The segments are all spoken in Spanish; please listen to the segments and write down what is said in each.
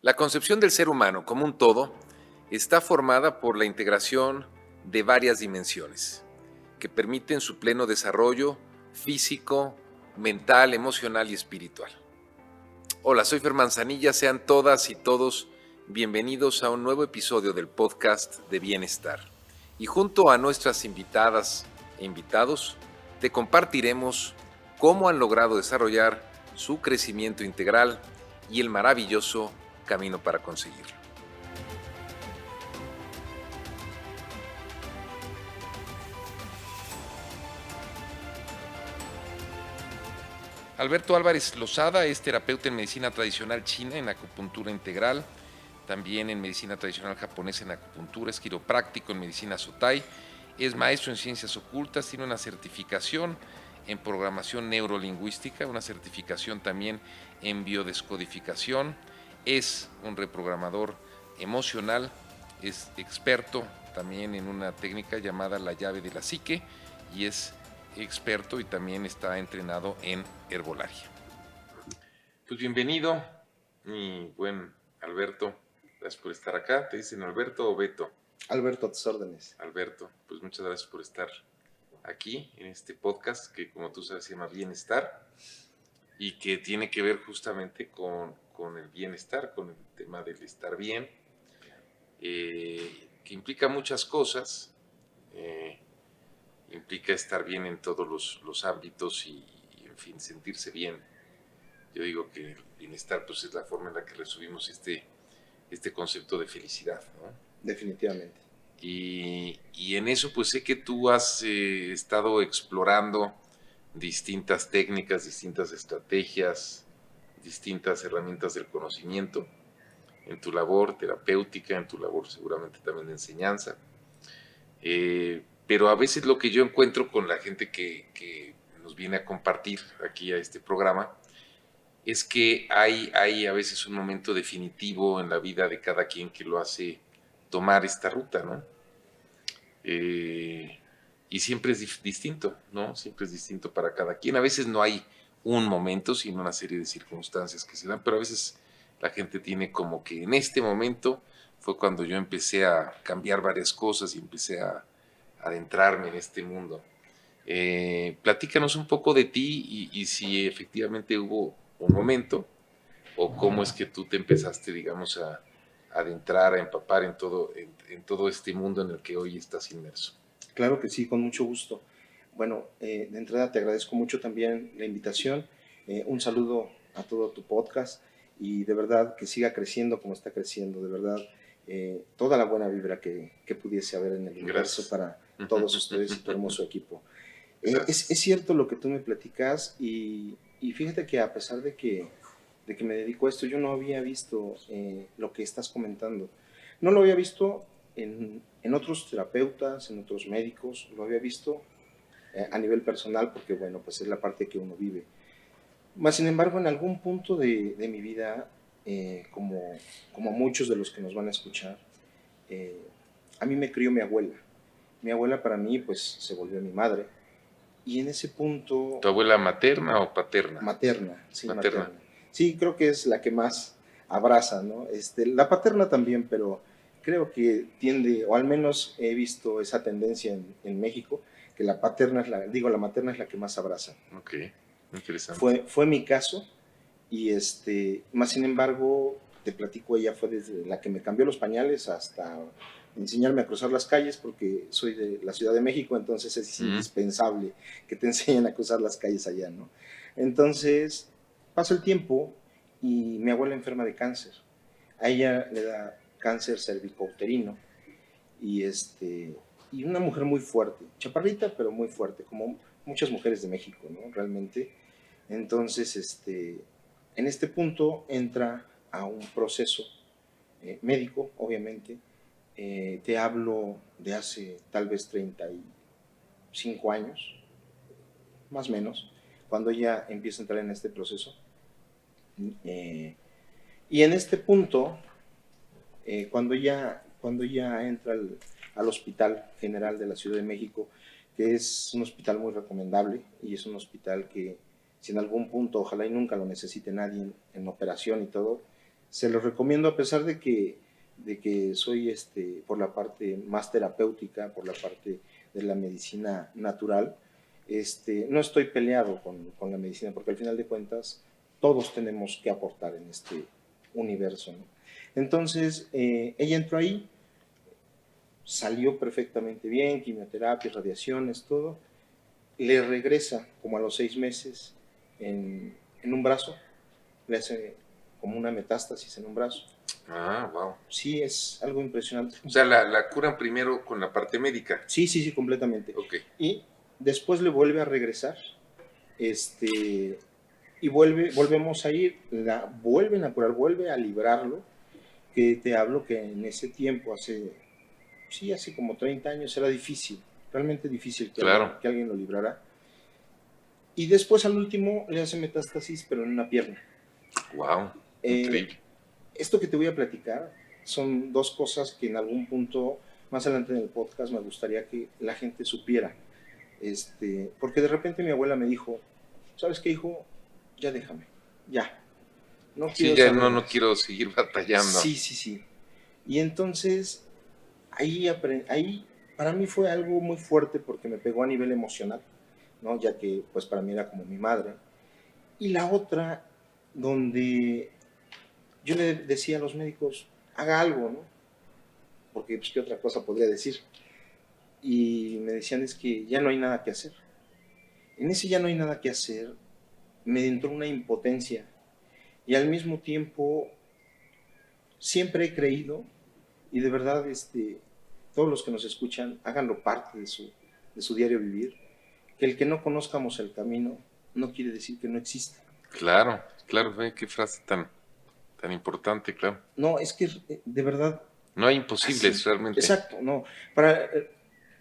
La concepción del ser humano como un todo está formada por la integración de varias dimensiones que permiten su pleno desarrollo físico, mental, emocional y espiritual. Hola, soy Fer Manzanilla, sean todas y todos bienvenidos a un nuevo episodio del podcast de Bienestar. Y junto a nuestras invitadas e invitados, te compartiremos cómo han logrado desarrollar su crecimiento integral y el maravilloso camino para conseguirlo. Alberto Álvarez Lozada es terapeuta en medicina tradicional china, en acupuntura integral, también en medicina tradicional japonesa en acupuntura, es quiropráctico en medicina Sotai, es maestro en ciencias ocultas, tiene una certificación en programación neurolingüística, una certificación también en biodescodificación, es un reprogramador emocional, es experto también en una técnica llamada la llave de la psique y es experto y también está entrenado en herbolaria. Pues bienvenido, mi buen Alberto. Gracias por estar acá. ¿Te dicen Alberto o Beto? Alberto, a tus órdenes. Alberto, pues muchas gracias por estar aquí en este podcast que, como tú sabes, se llama Bienestar y que tiene que ver justamente con el bienestar, con el tema del estar bien, que implica muchas cosas. Implica estar bien en todos los ámbitos y, en fin, sentirse bien. Yo digo que el bienestar pues, es la forma en la que resumimos este concepto de felicidad, ¿no? Definitivamente. Y en eso pues sé que tú has estado explorando distintas técnicas, distintas estrategias, distintas herramientas del conocimiento en tu labor terapéutica, en tu labor seguramente también de enseñanza. Pero a veces lo que yo encuentro con la gente que nos viene a compartir aquí a este programa es que hay a veces un momento definitivo en la vida de cada quien que lo hace tomar esta ruta, ¿no? Y siempre es distinto, ¿no? Siempre es distinto para cada quien. A veces no hay un momento, sino una serie de circunstancias que se dan, pero a veces la gente tiene como que en este momento fue cuando yo empecé a cambiar varias cosas y empecé a adentrarme en este mundo. Platícanos un poco de ti y si efectivamente hubo un momento o cómo es que tú te empezaste, digamos, a adentrar, a empapar en todo este mundo en el que hoy estás inmerso. Claro que sí, con mucho gusto. Bueno, de entrada te agradezco mucho también la invitación. Un saludo a todo tu podcast y de verdad que siga creciendo como está creciendo. De verdad, toda la buena vibra que pudiese haber en el universo Gracias. para todos ustedes y tu hermoso equipo. Gracias. Es cierto lo que tú me platicas y fíjate que a pesar de que me dedico a esto, yo no había visto lo que estás comentando. No lo había visto en otros terapeutas, en otros médicos, lo había visto a nivel personal porque, bueno, pues es la parte que uno vive. Más sin embargo, en algún punto de mi vida, como muchos de los que nos van a escuchar, eh, a mí me crió mi abuela. Mi abuela para mí, pues, se volvió mi madre. Y en ese punto... ¿Tu abuela materna o paterna? Materna, sí, Materna. materna. Sí, creo que es la que más abraza, ¿no? La paterna también, pero creo que tiende, o al menos he visto esa tendencia en México, que la paterna es la materna es la que más abraza. Ok, interesante. Fue mi caso, y más sin embargo, te platico, ella fue desde la que me cambió los pañales hasta enseñarme a cruzar las calles, porque soy de la Ciudad de México, entonces es indispensable que te enseñen a cruzar las calles allá, ¿no? Entonces, pasó el tiempo y mi abuela enferma de cáncer. A ella le da cáncer cervicouterino y, y una mujer muy fuerte, chaparrita, pero muy fuerte, como muchas mujeres de México, ¿no? Realmente. Entonces, en este punto entra a un proceso médico, obviamente. Te hablo de hace tal vez 35 años, más o menos, cuando ella empieza a entrar en este proceso. Y en este punto, cuando ella entra al Hospital General de la Ciudad de México, que es un hospital muy recomendable y es un hospital que si en algún punto, ojalá y nunca lo necesite nadie en operación y todo, Se los recomiendo a pesar de que soy por la parte más terapéutica, por la parte de la medicina natural. No estoy peleado con la medicina, porque al final de cuentas todos tenemos que aportar en este universo, ¿no? Entonces, ella entró ahí, salió perfectamente bien, quimioterapia, radiaciones, todo. Le regresa como a los 6 meses en un brazo, le hace como una metástasis en un brazo. Ah, wow. Sí, es algo impresionante. O sea, la curan primero con la parte médica. Sí, sí, sí, completamente. Ok. Y después le vuelve a regresar, y volvemos a ir, la vuelven a curar, vuelve a librarlo, que te hablo que en ese tiempo, hace como 30 años, era difícil, realmente difícil Claro. que alguien lo librara. Y después al último le hace metástasis, pero en una pierna. Wow, increíble. Esto que te voy a platicar son dos cosas que en algún punto, más adelante en el podcast, me gustaría que la gente supiera. Porque de repente mi abuela me dijo, ¿sabes qué, hijo? Ya déjame, ya. No Sí, quiero ya saber no más. quiero seguir batallando. Sí, sí, sí. Y entonces, ahí para mí fue algo muy fuerte porque me pegó a nivel emocional, ¿no? Ya que pues para mí era como mi madre. Y la otra, donde yo le decía a los médicos, haga algo, ¿no? Porque pues qué otra cosa podría decir. Y me decían, es que ya no hay nada que hacer. En ese ya no hay nada que hacer, me entró una impotencia. Y al mismo tiempo, siempre he creído, y de verdad, todos los que nos escuchan, háganlo parte de su diario vivir, que el que no conozcamos el camino no quiere decir que no exista. Claro, claro, ve qué frase tan importante, claro. No, es que de verdad. No hay imposibles Así, realmente. exacto, no.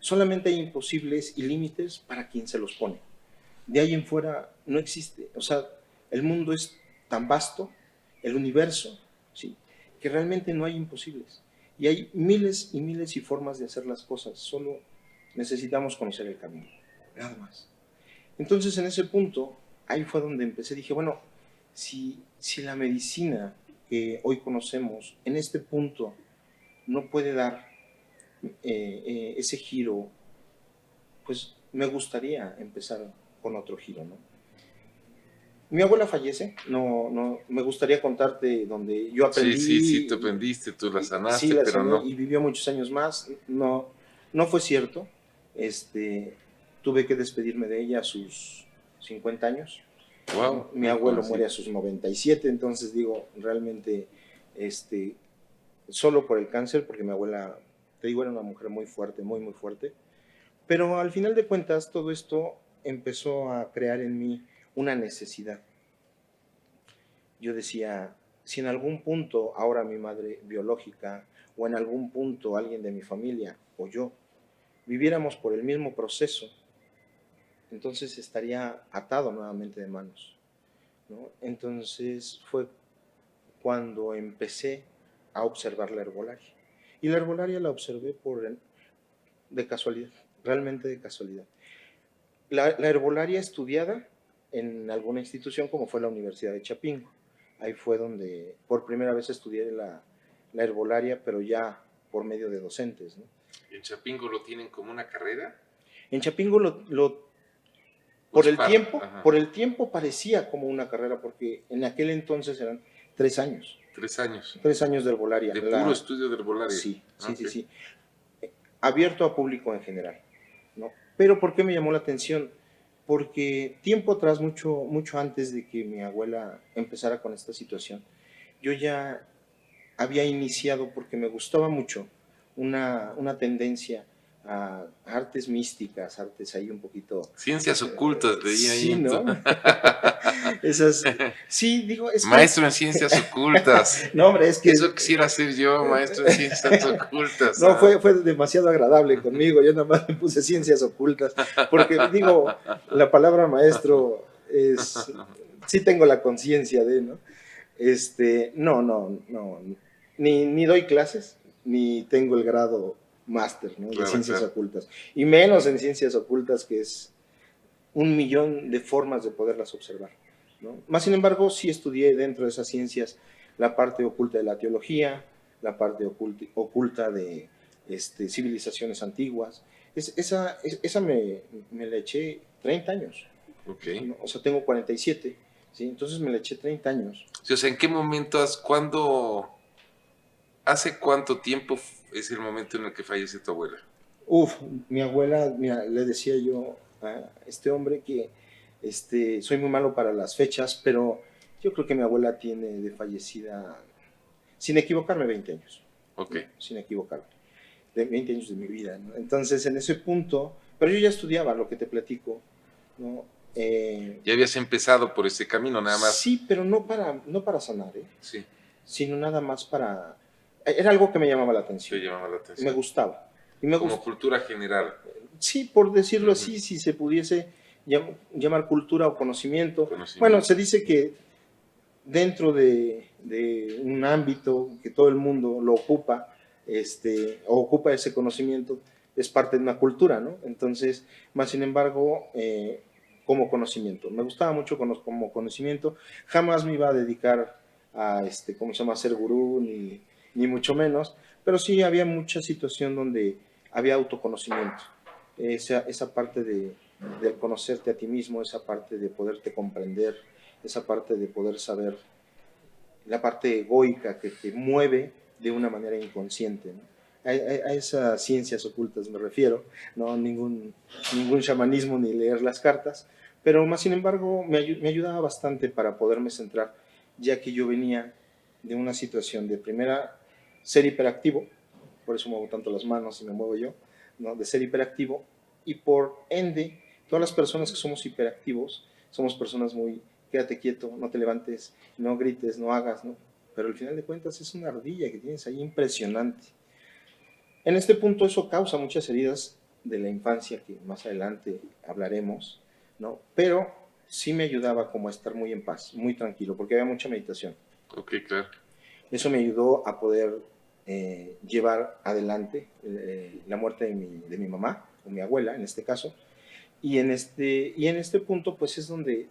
Solamente hay imposibles y límites para quien se los pone. De ahí en fuera no existe. O sea, el mundo es tan vasto, el universo, ¿sí? Que realmente no hay imposibles. Y hay miles y miles y formas de hacer las cosas. Solo necesitamos conocer el camino. Nada más. Entonces, en ese punto, ahí fue donde empecé. Dije, bueno, si la medicina que hoy conocemos en este punto no puede dar ese giro, pues me gustaría empezar con otro giro, ¿no? Mi abuela fallece, no, me gustaría contarte donde yo aprendí. Sí, tú aprendiste, tú la Sí, sanaste, la pero sané no. y vivió muchos años más. No, no fue cierto. Tuve que despedirme de ella a sus 50 años. Wow, Mi muy abuelo jovencito. muere a sus 97, entonces digo, realmente, solo por el cáncer, porque mi abuela, te digo, era una mujer muy fuerte, muy, muy fuerte. Pero al final de cuentas, todo esto empezó a crear en mí una necesidad. Yo decía, si en algún punto ahora mi madre biológica o en algún punto alguien de mi familia o yo viviéramos por el mismo proceso, entonces estaría atado nuevamente de manos, ¿no? Entonces fue cuando empecé a observar la herbolaria. Y la herbolaria la observé de casualidad, realmente de casualidad. La herbolaria estudiada en alguna institución como fue la Universidad de Chapingo. Ahí fue donde por primera vez estudié la herbolaria, pero ya por medio de docentes, ¿no? ¿En Chapingo lo tienen como una carrera? En Chapingo Pues por el tiempo parecía como una carrera, porque en aquel entonces eran 3 años. 3 años. 3 años de herbolaria. De puro estudio de herbolaria. Sí, sí, Okay. sí. Abierto a público en general, ¿no? Pero ¿por qué me llamó la atención? Porque tiempo atrás, mucho antes de que mi abuela empezara con esta situación, yo ya había iniciado, porque me gustaba mucho, una tendencia a artes místicas, artes ahí un poquito... Ciencias ocultas, leí ahí. Sí, ¿no? Esas... Sí, digo, es que... Maestro en ciencias ocultas. No, hombre, es que... Eso quisiera ser yo, maestro en ciencias ocultas. No, fue demasiado agradable conmigo, yo nada más me puse ciencias ocultas, porque digo, la palabra maestro es... Sí tengo la conciencia de, ¿no? No, ni doy clases, ni tengo el grado máster, ¿no? De ciencias ocultas, y menos en ciencias ocultas, que es 1.000.000 de formas de poderlas observar, ¿no? Más sin embargo, sí estudié dentro de esas ciencias la parte oculta de la teología, la parte oculta de civilizaciones antiguas. Esa me la eché 30 años. Ok. ¿No? O sea, tengo 47, ¿sí? Entonces me la eché 30 años. Sí, o sea, ¿en qué momento, hace cuánto tiempo es el momento en el que fallece tu abuela? Uf, mi abuela, mira, le decía yo a este hombre que soy muy malo para las fechas, pero yo creo que mi abuela tiene de fallecida, sin equivocarme, 20 años, Ok. ¿no? Sin equivocarme, de 20 años de mi vida, ¿no? Entonces, en ese punto, pero yo ya estudiaba lo que te platico, ¿no? Ya habías empezado por ese camino, nada más. Sí, pero no para sanar, ¿eh? Sí, Sino nada más para... Era algo que me llamaba la te atención, llamaba la me atención. gustaba. Y me Como gustó. cultura general. Sí, por decirlo Ujú. así, si se pudiese llamar cultura o conocimiento. Bueno, se Conocimiento. dice que dentro de un ámbito que todo el mundo lo ocupa, o ocupa ese conocimiento, es parte de una cultura, ¿no? Entonces, más sin embargo, como conocimiento. Me gustaba mucho como conocimiento. Jamás me iba a dedicar a, ¿cómo se llama?, ser gurú, ni mucho menos, pero sí había mucha situación donde había autoconocimiento. Esa parte del conocerte a ti mismo, esa parte de poderte comprender, esa parte de poder saber, la parte egoica que te mueve de una manera inconsciente, ¿no? A esas ciencias ocultas me refiero, no ningún chamanismo ni leer las cartas, pero más sin embargo me ayudaba bastante para poderme centrar, ya que yo venía de una situación de primera ser hiperactivo, por eso muevo tanto las manos y me muevo yo, ¿no? De ser hiperactivo, y por ende, todas las personas que somos hiperactivos somos personas muy, quédate quieto, no te levantes, no grites, no hagas, ¿no? Pero al final de cuentas es una ardilla que tienes ahí impresionante. En este punto eso causa muchas heridas de la infancia que más adelante hablaremos, ¿no? Pero sí me ayudaba como a estar muy en paz, muy tranquilo, porque había mucha meditación. Ok, claro. Eso me ayudó a poder llevar adelante la muerte de mi mamá, o mi abuela en este caso, y en este punto pues es donde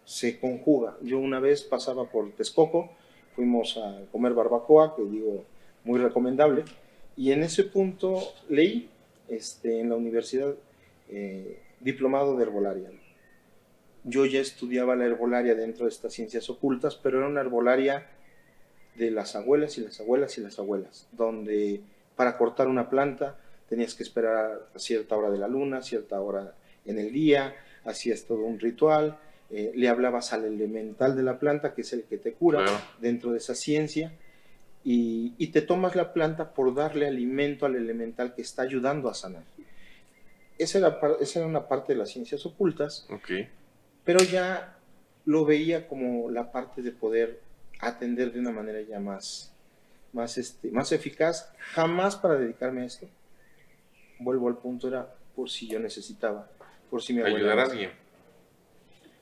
se conjuga. Yo una vez pasaba por Texcoco, fuimos a comer barbacoa, que digo, muy recomendable, y en ese punto leí en la universidad diplomado de herbolaria. Yo ya estudiaba la herbolaria dentro de estas ciencias ocultas, pero era una herbolaria de las abuelas y las abuelas y las abuelas, donde para cortar una planta tenías que esperar a cierta hora de la luna, cierta hora en el día, hacías todo un ritual, le hablabas al elemental de la planta, que es el que te cura Claro. dentro de esa ciencia, y te tomas la planta por darle alimento al elemental que está ayudando a sanar. Esa era una parte de las ciencias ocultas, Ok. pero ya lo veía como la parte de poder atender de una manera ya más eficaz. Jamás para dedicarme a esto, vuelvo al punto, era por si yo necesitaba, por si mi abuela Ayudar a necesitaba, alguien.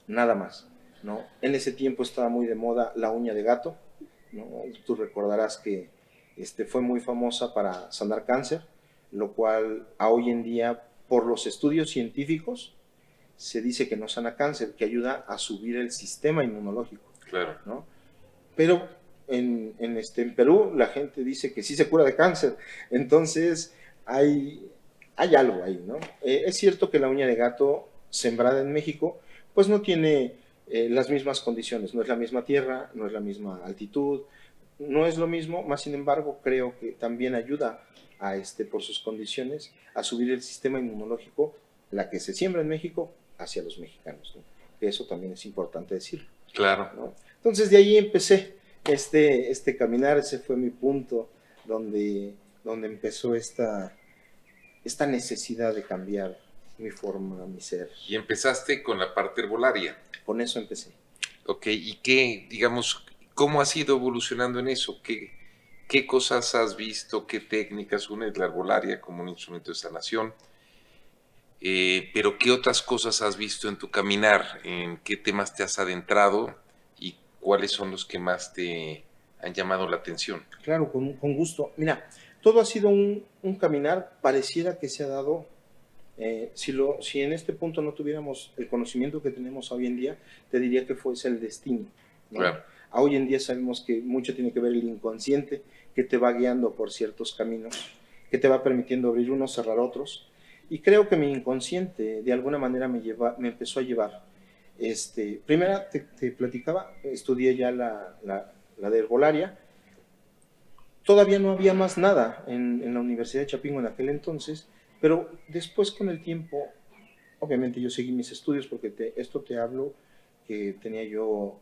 nada más, ¿no? En ese tiempo estaba muy de moda la uña de gato, ¿no? Tú recordarás que fue muy famosa para sanar cáncer, lo cual a hoy en día, por los estudios científicos, se dice que no sana cáncer, que ayuda a subir el sistema inmunológico, Claro. ¿no? Pero en Perú la gente dice que sí se cura de cáncer, entonces hay algo ahí, ¿no? Es cierto que la uña de gato sembrada en México, pues no tiene las mismas condiciones, no es la misma tierra, no es la misma altitud, no es lo mismo, más sin embargo creo que también ayuda por sus condiciones, a subir el sistema inmunológico, la que se siembra en México, hacia los mexicanos, ¿no? Que eso también es importante decirlo, Claro. ¿no? Entonces de ahí empecé caminar, ese fue mi punto donde empezó esta necesidad de cambiar mi forma, mi ser. Y empezaste con la parte herbolaria. Con eso empecé. Ok, ¿y qué, digamos, cómo has ido evolucionando en eso? ¿Qué cosas has visto? ¿Qué técnicas? Una es la herbolaria como un instrumento de sanación, pero ¿qué otras cosas has visto en tu caminar? ¿En qué temas te has adentrado? ¿Y cuáles son los que más te han llamado la atención? Claro, con gusto. Mira, todo ha sido un caminar, pareciera que se ha dado, si en este punto no tuviéramos el conocimiento que tenemos hoy en día, te diría que fuese el destino, ¿no? Claro. A hoy en día sabemos que mucho tiene que ver el inconsciente, que te va guiando por ciertos caminos, que te va permitiendo abrir unos, cerrar otros. Y creo que mi inconsciente de alguna manera me empezó a llevar. Primera, te platicaba, estudié ya la de herbolaria. Todavía no había más nada en la Universidad de Chapingo en aquel entonces, pero después con el tiempo, obviamente yo seguí mis estudios porque esto te hablo que tenía yo,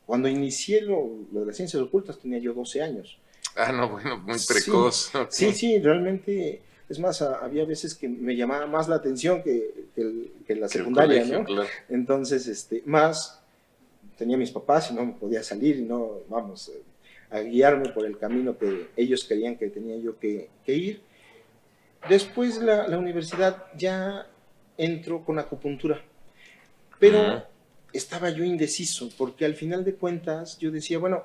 cuando inicié lo de las ciencias ocultas tenía yo 12 años. Ah, no, bueno, muy Sí, precoz. Ok. sí, realmente, es más, había veces que me llamaba más la atención que la Que el secundaria, colegio, ¿no? claro. Entonces, más, tenía mis papás y no me podía salir, y no, vamos, a guiarme por el camino que ellos querían que tenía yo que ir. Después la universidad ya entró con acupuntura, Mm, pero estaba yo indeciso, porque al final de cuentas yo decía, bueno,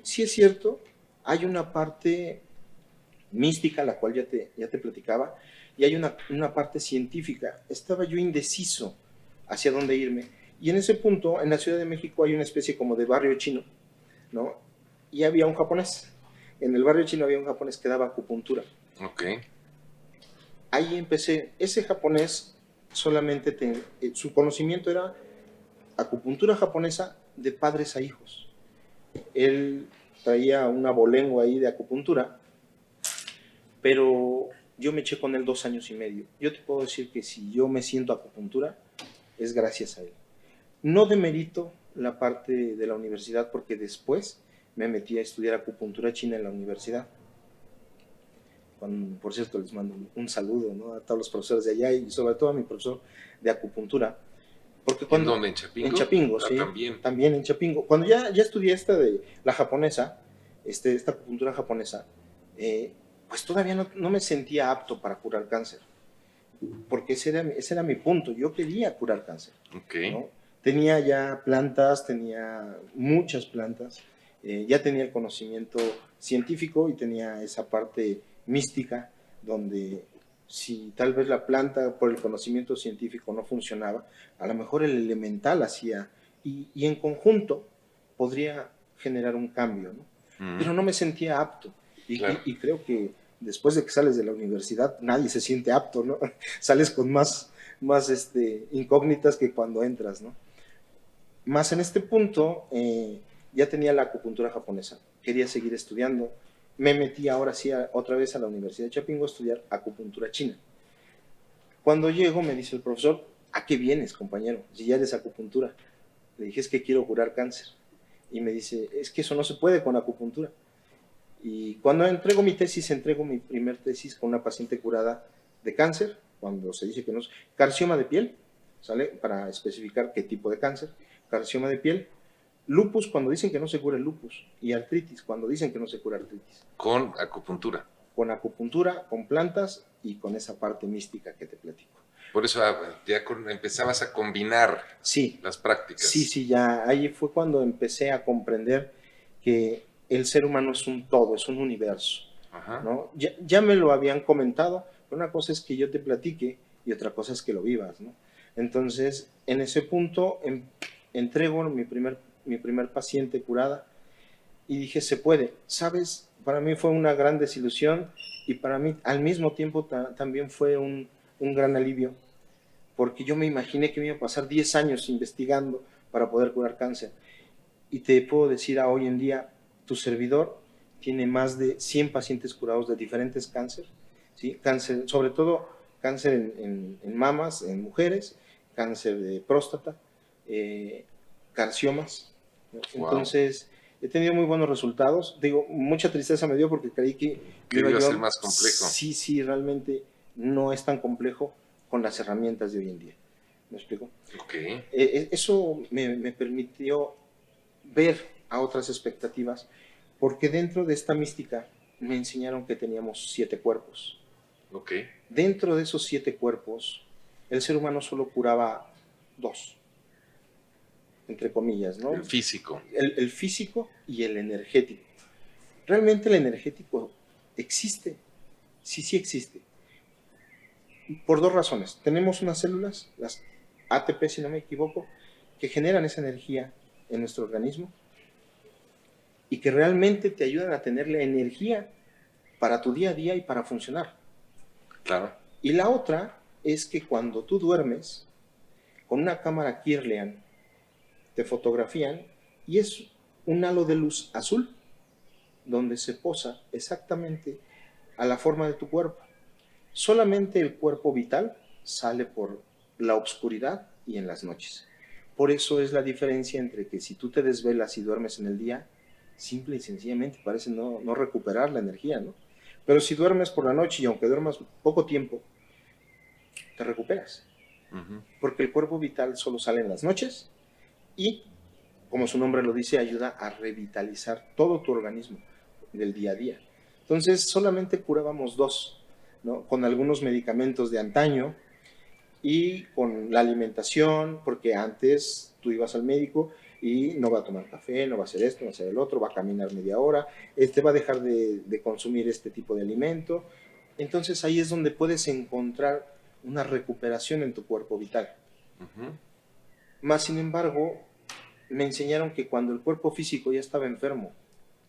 sí es cierto, hay una parte mística, la cual ya te platicaba, y hay una parte científica. Estaba yo indeciso hacia dónde irme. Y en ese punto, en la Ciudad de México hay una especie como de barrio chino, ¿no? Y había un japonés. En el barrio chino había un japonés que daba acupuntura. ok. Ahí empecé. Ese japonés solamente, su conocimiento era acupuntura japonesa de padres a hijos. Él traía una bolengua ahí de acupuntura, pero yo me eché con él 2 años y medio. Yo te puedo decir que si yo me siento acupuntura, es gracias a él. No demerito la parte de la universidad porque después me metí a estudiar acupuntura china en la universidad. Por cierto, les mando un saludo, ¿no?, a todos los profesores de allá y sobre todo a mi profesor de acupuntura. Porque ¿En cuando, dónde? ¿En en Chapingo? Chapingo, Ah, sí, también. también en Chapingo. Cuando ya estudié esta de la japonesa, esta acupuntura japonesa, pues todavía no me sentía apto para curar cáncer, porque ese era mi punto. Yo quería curar cáncer, Ok. ¿no? Tenía ya plantas, tenía muchas plantas, ya tenía el conocimiento científico y tenía esa parte mística donde si tal vez la planta por el conocimiento científico no funcionaba, a lo mejor el elemental hacía y en conjunto podría generar un cambio, ¿no? Mm, Pero no me sentía apto claro. y creo que después de que sales de la universidad nadie se siente apto, ¿no? Sales con más incógnitas que cuando entras, ¿no? Más en este punto, ya tenía la acupuntura japonesa, quería seguir estudiando, me metí ahora sí otra vez a la Universidad de Chapingo a estudiar acupuntura china. Cuando llego me dice el profesor, ¿a qué vienes, compañero? Si ya eres acupuntura. Le dije, es que quiero curar cáncer. Y me dice, es que eso no se puede con acupuntura. Y cuando entrego mi primer tesis con una paciente curada de cáncer, cuando se dice que no es carcioma de piel, ¿sale? Para especificar qué tipo de cáncer, carcioma de piel, lupus cuando dicen que no se cura el lupus, y artritis cuando dicen que no se cura artritis. Con acupuntura. Con acupuntura, con plantas y con esa parte mística que te platico. Por eso ya empezabas a combinar Sí, las prácticas. sí, ya ahí fue cuando empecé a comprender que el ser humano es un todo, es un universo, Ajá. ¿no? Ya me lo habían comentado, pero una cosa es que yo te platique y otra cosa es que lo vivas, ¿no? Entonces, en ese punto entrego mi primer paciente curada y dije, se puede. ¿Sabes? Para mí fue una gran desilusión y para mí al mismo tiempo también fue un gran alivio, porque yo me imaginé que me iba a pasar 10 años investigando para poder curar cáncer. Y te puedo decir a hoy en día, tu servidor tiene más de 100 pacientes curados de diferentes cánceres, ¿sí? Cáncer, sobre todo cáncer en mamas, en mujeres, cáncer de próstata, carciomas, ¿no? Wow. Entonces, he tenido muy buenos resultados. Digo, mucha tristeza me dio porque creí que Que iba iba a ser yo, más complejo. sí, realmente no es tan complejo con las herramientas de hoy en día. ¿Me explico? Ok. Eso me permitió ver a otras expectativas, porque dentro de esta mística me enseñaron que teníamos 7 cuerpos. Ok. Dentro de esos 7 cuerpos, el ser humano solo curaba 2, entre comillas, ¿no? El físico. El físico y el energético. Realmente el energético existe, sí existe, por 2 razones. Tenemos unas células, las ATP si no me equivoco, que generan esa energía en nuestro organismo, y que realmente te ayudan a tener la energía para tu día a día y para funcionar. Claro. Y la otra es que cuando tú duermes, con una cámara Kirlian te fotografían y es un halo de luz azul donde se posa exactamente a la forma de tu cuerpo. Solamente el cuerpo vital sale por la oscuridad y en las noches. Por eso es la diferencia entre que si tú te desvelas y duermes en el día, simple y sencillamente parece no recuperar la energía, ¿no? Pero si duermes por la noche y aunque duermas poco tiempo, te recuperas. Porque el cuerpo vital solo sale en las noches y, como su nombre lo dice, ayuda a revitalizar todo tu organismo del día a día. Entonces, solamente curábamos dos, ¿no? Con algunos medicamentos de antaño y con la alimentación, porque antes tú ibas al médico y no va a tomar café, no va a hacer esto, no va a hacer el otro, va a caminar media hora, va a dejar de consumir este tipo de alimento. Entonces ahí es donde puedes encontrar una recuperación en tu cuerpo vital. Más sin embargo, me enseñaron que cuando el cuerpo físico ya estaba enfermo,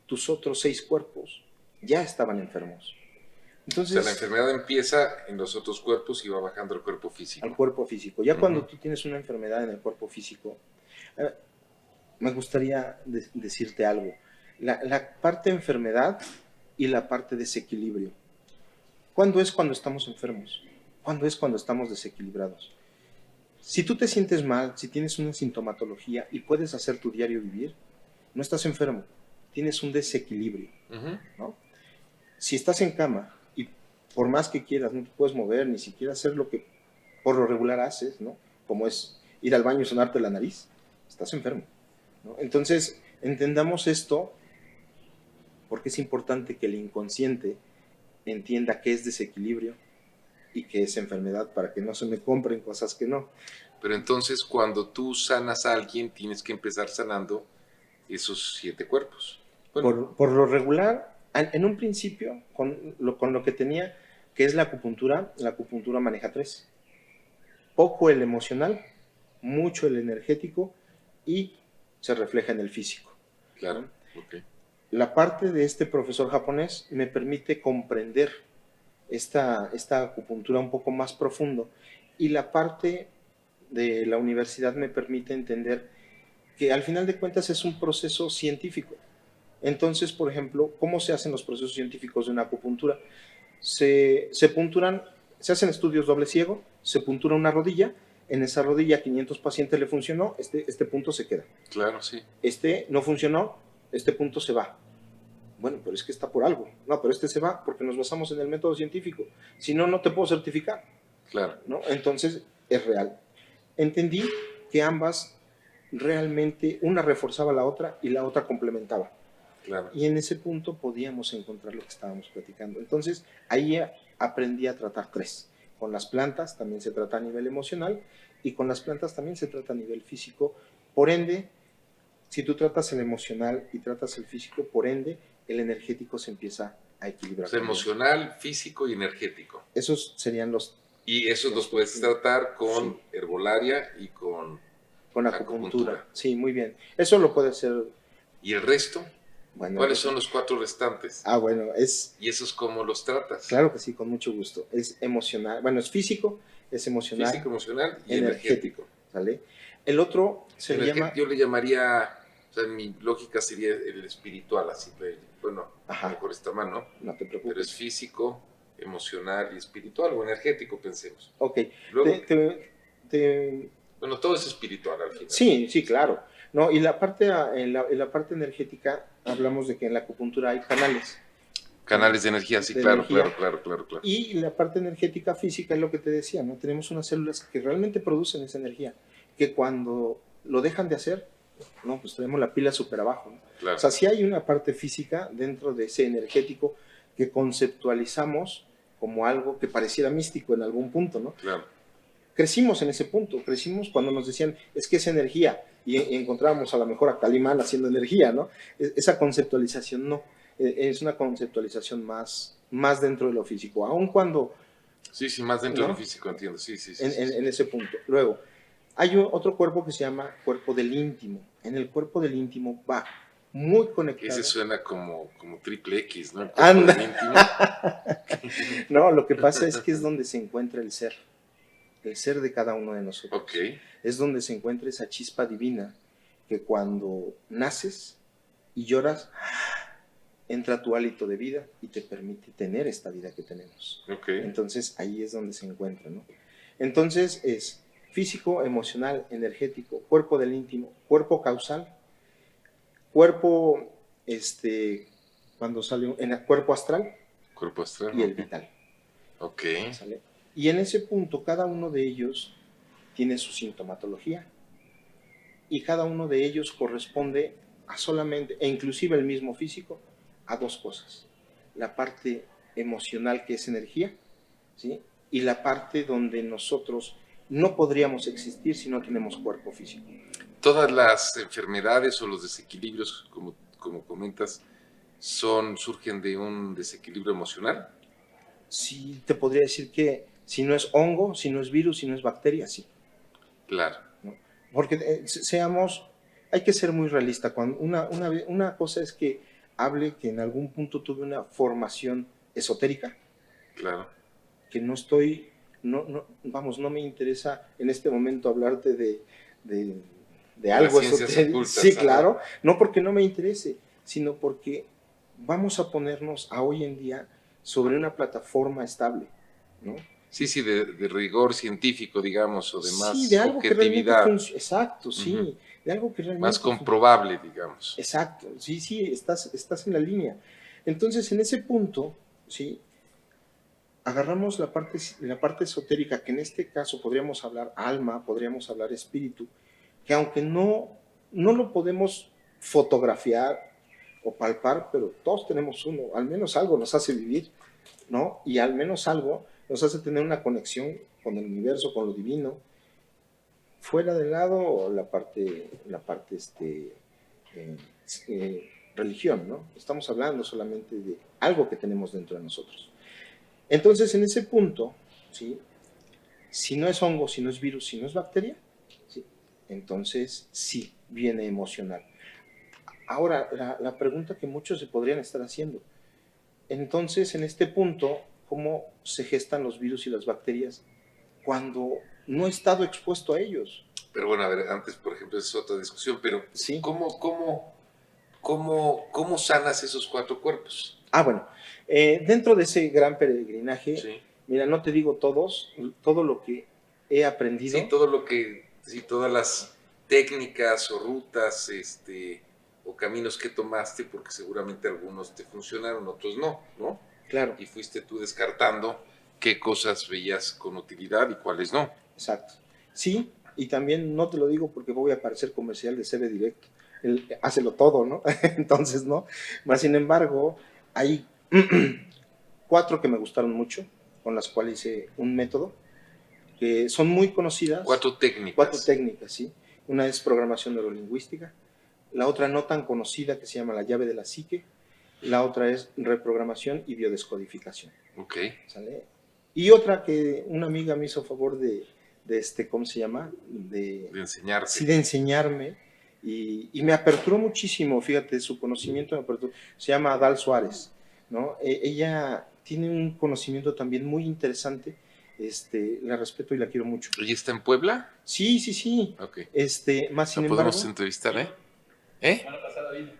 tus otros 6 cuerpos ya estaban enfermos. Entonces, o sea, la enfermedad empieza en los otros cuerpos y va bajando al cuerpo físico. Al cuerpo físico. Ya cuando tú tienes una enfermedad en el cuerpo físico, me gustaría decirte algo. La parte enfermedad y la parte desequilibrio. ¿Cuándo es cuando estamos enfermos? ¿Cuándo es cuando estamos desequilibrados? Si tú te sientes mal, si tienes una sintomatología y puedes hacer tu diario vivir, no estás enfermo, tienes un desequilibrio, ¿no? Si estás en cama y por más que quieras no te puedes mover, ni siquiera hacer lo que por lo regular haces, ¿no? Como es ir al baño y sonarte la nariz, estás enfermo, ¿no? Entonces, entendamos esto porque es importante que el inconsciente entienda qué es desequilibrio y qué es enfermedad para que no se me compren cosas que no. Pero entonces cuando tú sanas a alguien, tienes que empezar sanando esos 7 cuerpos. Bueno. Por lo regular, en un principio, con lo que tenía, que es la acupuntura maneja 3. Poco el emocional, mucho el energético y se refleja en el físico. Claro, ¿no? ok. La parte de este profesor japonés me permite comprender esta acupuntura un poco más profundo y la parte de la universidad me permite entender que al final de cuentas es un proceso científico. Entonces, por ejemplo, ¿cómo se hacen los procesos científicos de una acupuntura? Se hacen estudios doble ciego, se puntura una rodilla, en esa rodilla a 500 pacientes le funcionó, este punto se queda. Claro, sí. No funcionó, este punto se va. Bueno, pero es que está por algo. No, pero se va porque nos basamos en el método científico. Si no, no te puedo certificar. Claro. ¿No? Entonces, es real. Entendí que ambas realmente, una reforzaba la otra y la otra complementaba. Claro. Y en ese punto podíamos encontrar lo que estábamos platicando. Entonces, ahí aprendí a tratar 3. Con las plantas también se trata a nivel emocional y con las plantas también se trata a nivel físico. Por ende, si tú tratas el emocional y tratas el físico, por ende, el energético se empieza a equilibrar. O sea, emocional, físico y energético. Esos serían los... Y esos los puedes tratar con herbolaria y con acupuntura. Sí, muy bien. Eso lo puede hacer... ¿Y el resto? Bueno, ¿cuáles son los 4 restantes? Bueno, es... ¿Y esos cómo los tratas? Claro que sí, con mucho gusto. Es emocional, bueno, es físico, es emocional. Físico, emocional y energético. ¿Sale? El otro se le llama... Yo le llamaría, o sea, mi lógica sería el espiritual, así, bueno, mejor está mal, ¿no? No te preocupes. Pero es físico, emocional y espiritual, o energético, pensemos. Ok. Luego, bueno, todo es espiritual al final. Sí, sí, claro. No, y en la parte energética hablamos de que en la acupuntura hay canales. Canales de energía, sí, claro. Y la parte energética física es lo que te decía, ¿no? Tenemos unas células que realmente producen esa energía, que cuando lo dejan de hacer, no, pues tenemos la pila súper abajo, ¿no? Claro. O sea, sí hay una parte física dentro de ese energético que conceptualizamos como algo que pareciera místico en algún punto, ¿no? Claro. Crecimos en ese punto, crecimos cuando nos decían, es que es energía, y encontrábamos a lo mejor a Calimán haciendo energía, ¿no? Esa conceptualización no, es una conceptualización más dentro de lo físico, aun cuando... Sí, más dentro de lo físico, entiendo, sí. En ese punto. Luego, hay otro cuerpo que se llama cuerpo del íntimo. En el cuerpo del íntimo va muy conectada. Ese suena como triple X, ¿no? El cuerpo Anda. del íntimo. No, lo que pasa es que es donde se encuentra el ser de cada uno de nosotros. Ok, Es donde se encuentra esa chispa divina que cuando naces y lloras, entra tu hálito de vida y te permite tener esta vida que tenemos. ok. Entonces ahí es donde se encuentra, ¿no? Entonces es físico, emocional, energético, cuerpo del íntimo, cuerpo causal, cuerpo, cuando sale en el cuerpo astral Cuerpo astral. y el ok. vital. Ok, ¿Sale? Y en ese punto cada uno de ellos tiene su sintomatología y cada uno de ellos corresponde a solamente, e inclusive el mismo físico, a dos cosas. La parte emocional, que es energía, ¿sí? Y la parte donde nosotros no podríamos existir si no tenemos cuerpo físico. todas las enfermedades o los desequilibrios, como comentas, surgen de un desequilibrio emocional. Sí, te podría decir que si no es hongo, si no es virus, si no es bacteria, sí. Claro, ¿No? Porque hay que ser muy realista. Cuando una cosa es que hable que en algún punto tuve una formación esotérica, claro. que no estoy, no me interesa en este momento hablarte de, de De las algo ciencias esotérico. ocultas. Sí, Ajá. claro, no porque no me interese, sino porque vamos a ponernos a hoy en día sobre una plataforma estable, ¿no? Sí, de rigor científico, digamos, o de Sí, más de algo que realmente objetividad, funciona. Exacto, sí, ujú, de algo que más realmente funciona. comprobable, digamos. Exacto, sí, sí, estás en la línea. Entonces, en ese punto, sí, agarramos la parte esotérica, que en este caso podríamos hablar alma, podríamos hablar espíritu, que aunque no lo podemos fotografiar o palpar, pero todos tenemos uno, al menos algo nos hace vivir, ¿no? Y al menos algo nos hace tener una conexión con el universo, con lo divino, fuera del lado la parte eh, religión, ¿no? Estamos hablando solamente de algo que tenemos dentro de nosotros. Entonces, en ese punto, ¿sí? Si no es hongo, si no es virus, si no es bacteria, ¿sí? Entonces sí viene emocional. Ahora, la pregunta que muchos se podrían estar haciendo, entonces en este punto, ¿cómo se gestan los virus y las bacterias cuando no he estado expuesto a ellos? Pero bueno, a ver, antes, por ejemplo, es otra discusión, pero Sí. ¿cómo sanas esos cuatro cuerpos? Bueno, dentro de ese gran peregrinaje, Sí. mira, no te digo todo lo que he aprendido. Sí, todas las técnicas o rutas, o caminos que tomaste, porque seguramente algunos te funcionaron, otros no, ¿no? Claro. Y fuiste tú descartando qué cosas veías con utilidad y cuáles no. Exacto. Sí, y también no te lo digo porque voy a aparecer comercial de CB Directo. Él hácelo todo, ¿no? Entonces, ¿no? Más sin embargo, hay 4 que me gustaron mucho, con las cuales hice un método, que son muy conocidas. 4 técnicas. 4 técnicas, sí. Una es programación neurolingüística, la otra no tan conocida que se llama la llave de la psique, la otra es reprogramación y biodescodificación. Ok. ¿Sale? Y otra que una amiga me hizo favor de ¿cómo se llama? De enseñarte. Sí, de enseñarme. Y me aperturó muchísimo, fíjate, su conocimiento me aperturó. Se llama Adal Suárez, ¿no? Ella tiene un conocimiento también muy interesante. La respeto y la quiero mucho. ¿Ella está en Puebla? Sí, sí, sí. Ok. Más sin La embargo. podemos entrevistar, ¿eh?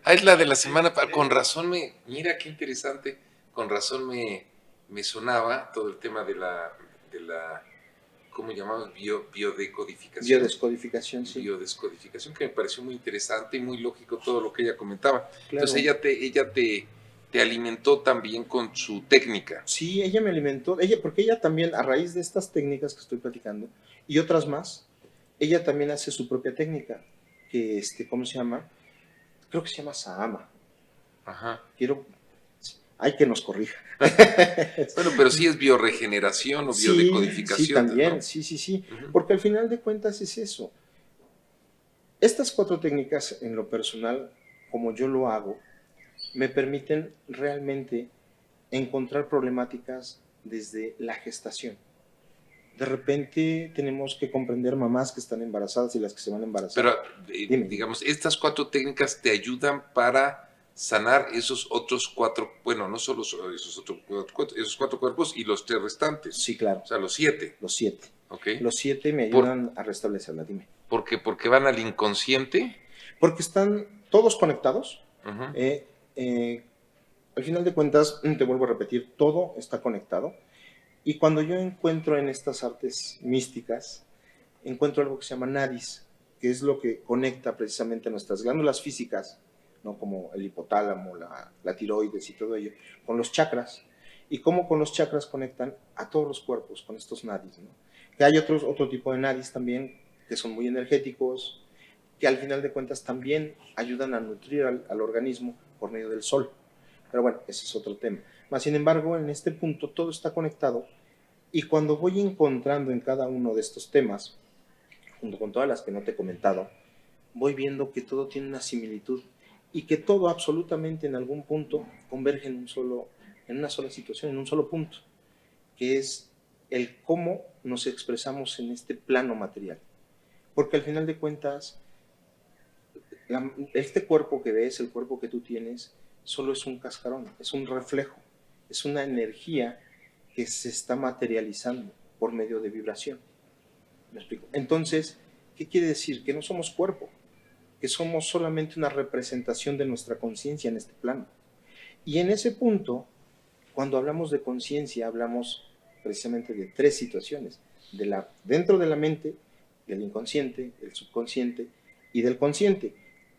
Es la de la semana. Con razón mira qué interesante. Con razón me sonaba todo el tema de la ¿cómo llamamos? Biodecodificación. Biodescodificación, sí. Biodescodificación, que me pareció muy interesante y muy lógico todo lo que ella comentaba. Claro. Entonces ella te alimentó también con su técnica. Sí, ella me alimentó, porque ella también, a raíz de estas técnicas que estoy platicando y otras más, ella también hace su propia técnica, que ¿cómo se llama? Creo que se llama Sahama. Ajá. Hay que nos corrija. Bueno, pero sí es bioregeneración o Sí, biodecodificación. sí, también, ¿no? sí. Uh-huh. Porque al final de cuentas es eso. Estas 4 técnicas, en lo personal, como yo lo hago, me permiten realmente encontrar problemáticas desde la gestación. De repente tenemos que comprender mamás que están embarazadas y las que se van a embarazar. Pero, Dime. digamos, estas 4 técnicas te ayudan para sanar esos otros 4, bueno, no solo esos otros esos 4 cuerpos y los 3 restantes. Sí, claro. O sea, los 7. Los 7. ¿Ok? Los 7 me Por, ayudan a restablecerla, dime. porque van al inconsciente. Porque están todos conectados. Ujú. Al final de cuentas, te vuelvo a repetir, todo está conectado. Y cuando yo encuentro en estas artes místicas, encuentro algo que se llama nadis, que es lo que conecta precisamente nuestras glándulas físicas, ¿no? Como el hipotálamo, la tiroides y todo ello, con los chakras, y cómo con los chakras conectan a todos los cuerpos con estos nadis, ¿no? Que hay otro tipo de nadis también que son muy energéticos, que al final de cuentas también ayudan a nutrir al organismo por medio del sol. Pero bueno, ese es otro tema. Más sin embargo, en este punto todo está conectado, y cuando voy encontrando en cada uno de estos temas, junto con todas las que no te he comentado, voy viendo que todo tiene una similitud y que todo absolutamente en algún punto converge en una sola situación, en un solo punto, que es el cómo nos expresamos en este plano material. Porque al final de cuentas, este cuerpo que ves, el cuerpo que tú tienes, solo es un cascarón, es un reflejo, es una energía que se está materializando por medio de vibración. ¿Me explico? Entonces, ¿qué quiere decir? Que no somos cuerpo, que somos solamente una representación de nuestra conciencia en este plano. Y en ese punto, cuando hablamos de conciencia, hablamos precisamente de 3 situaciones: dentro de la mente, del inconsciente, del subconsciente y del consciente,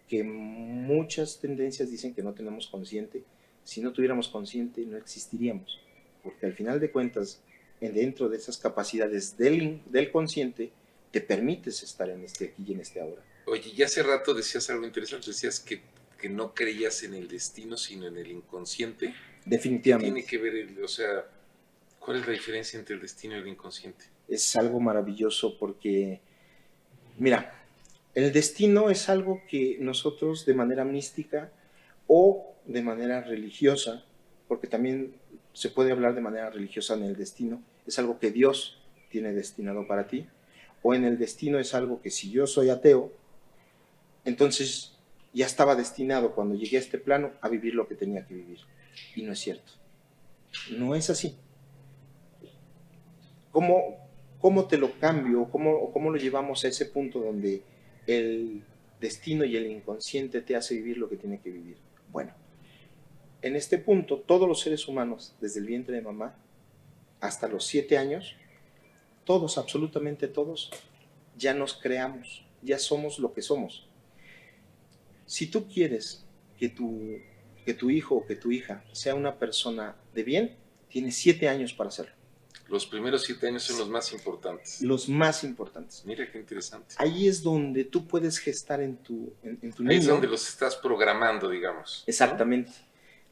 que muchas tendencias dicen que no tenemos consciente. Si no tuviéramos consciente, no existiríamos, porque al final de cuentas, dentro de esas capacidades del consciente, te permites estar en este aquí y en este ahora. Oye, ya hace rato decías algo interesante, decías que no creías en el destino, sino en el inconsciente. Definitivamente. ¿Qué tiene que ver, o sea, cuál es la diferencia entre el destino y el inconsciente? Es algo maravilloso porque, mira, el destino es algo que nosotros de manera mística o de manera religiosa, porque también se puede hablar de manera religiosa en el destino, es algo que Dios tiene destinado para ti, o en el destino es algo que si yo soy ateo, entonces ya estaba destinado cuando llegué a este plano a vivir lo que tenía que vivir. Y no es cierto. No es así. ¿Cómo te lo cambio? ¿Cómo lo llevamos a ese punto donde el destino y el inconsciente te hace vivir lo que tiene que vivir? Bueno, en este punto, todos los seres humanos, desde el vientre de mamá hasta los 7 años, todos, absolutamente todos, ya nos creamos, ya somos lo que somos. Si tú quieres que tu hijo o que tu hija sea una persona de bien, tienes 7 años para hacerlo. Los primeros 7 años son los más importantes. Los más importantes. Mira qué interesante. Ahí es donde tú puedes gestar en tu niño. Ahí es donde los estás programando, digamos. Exactamente.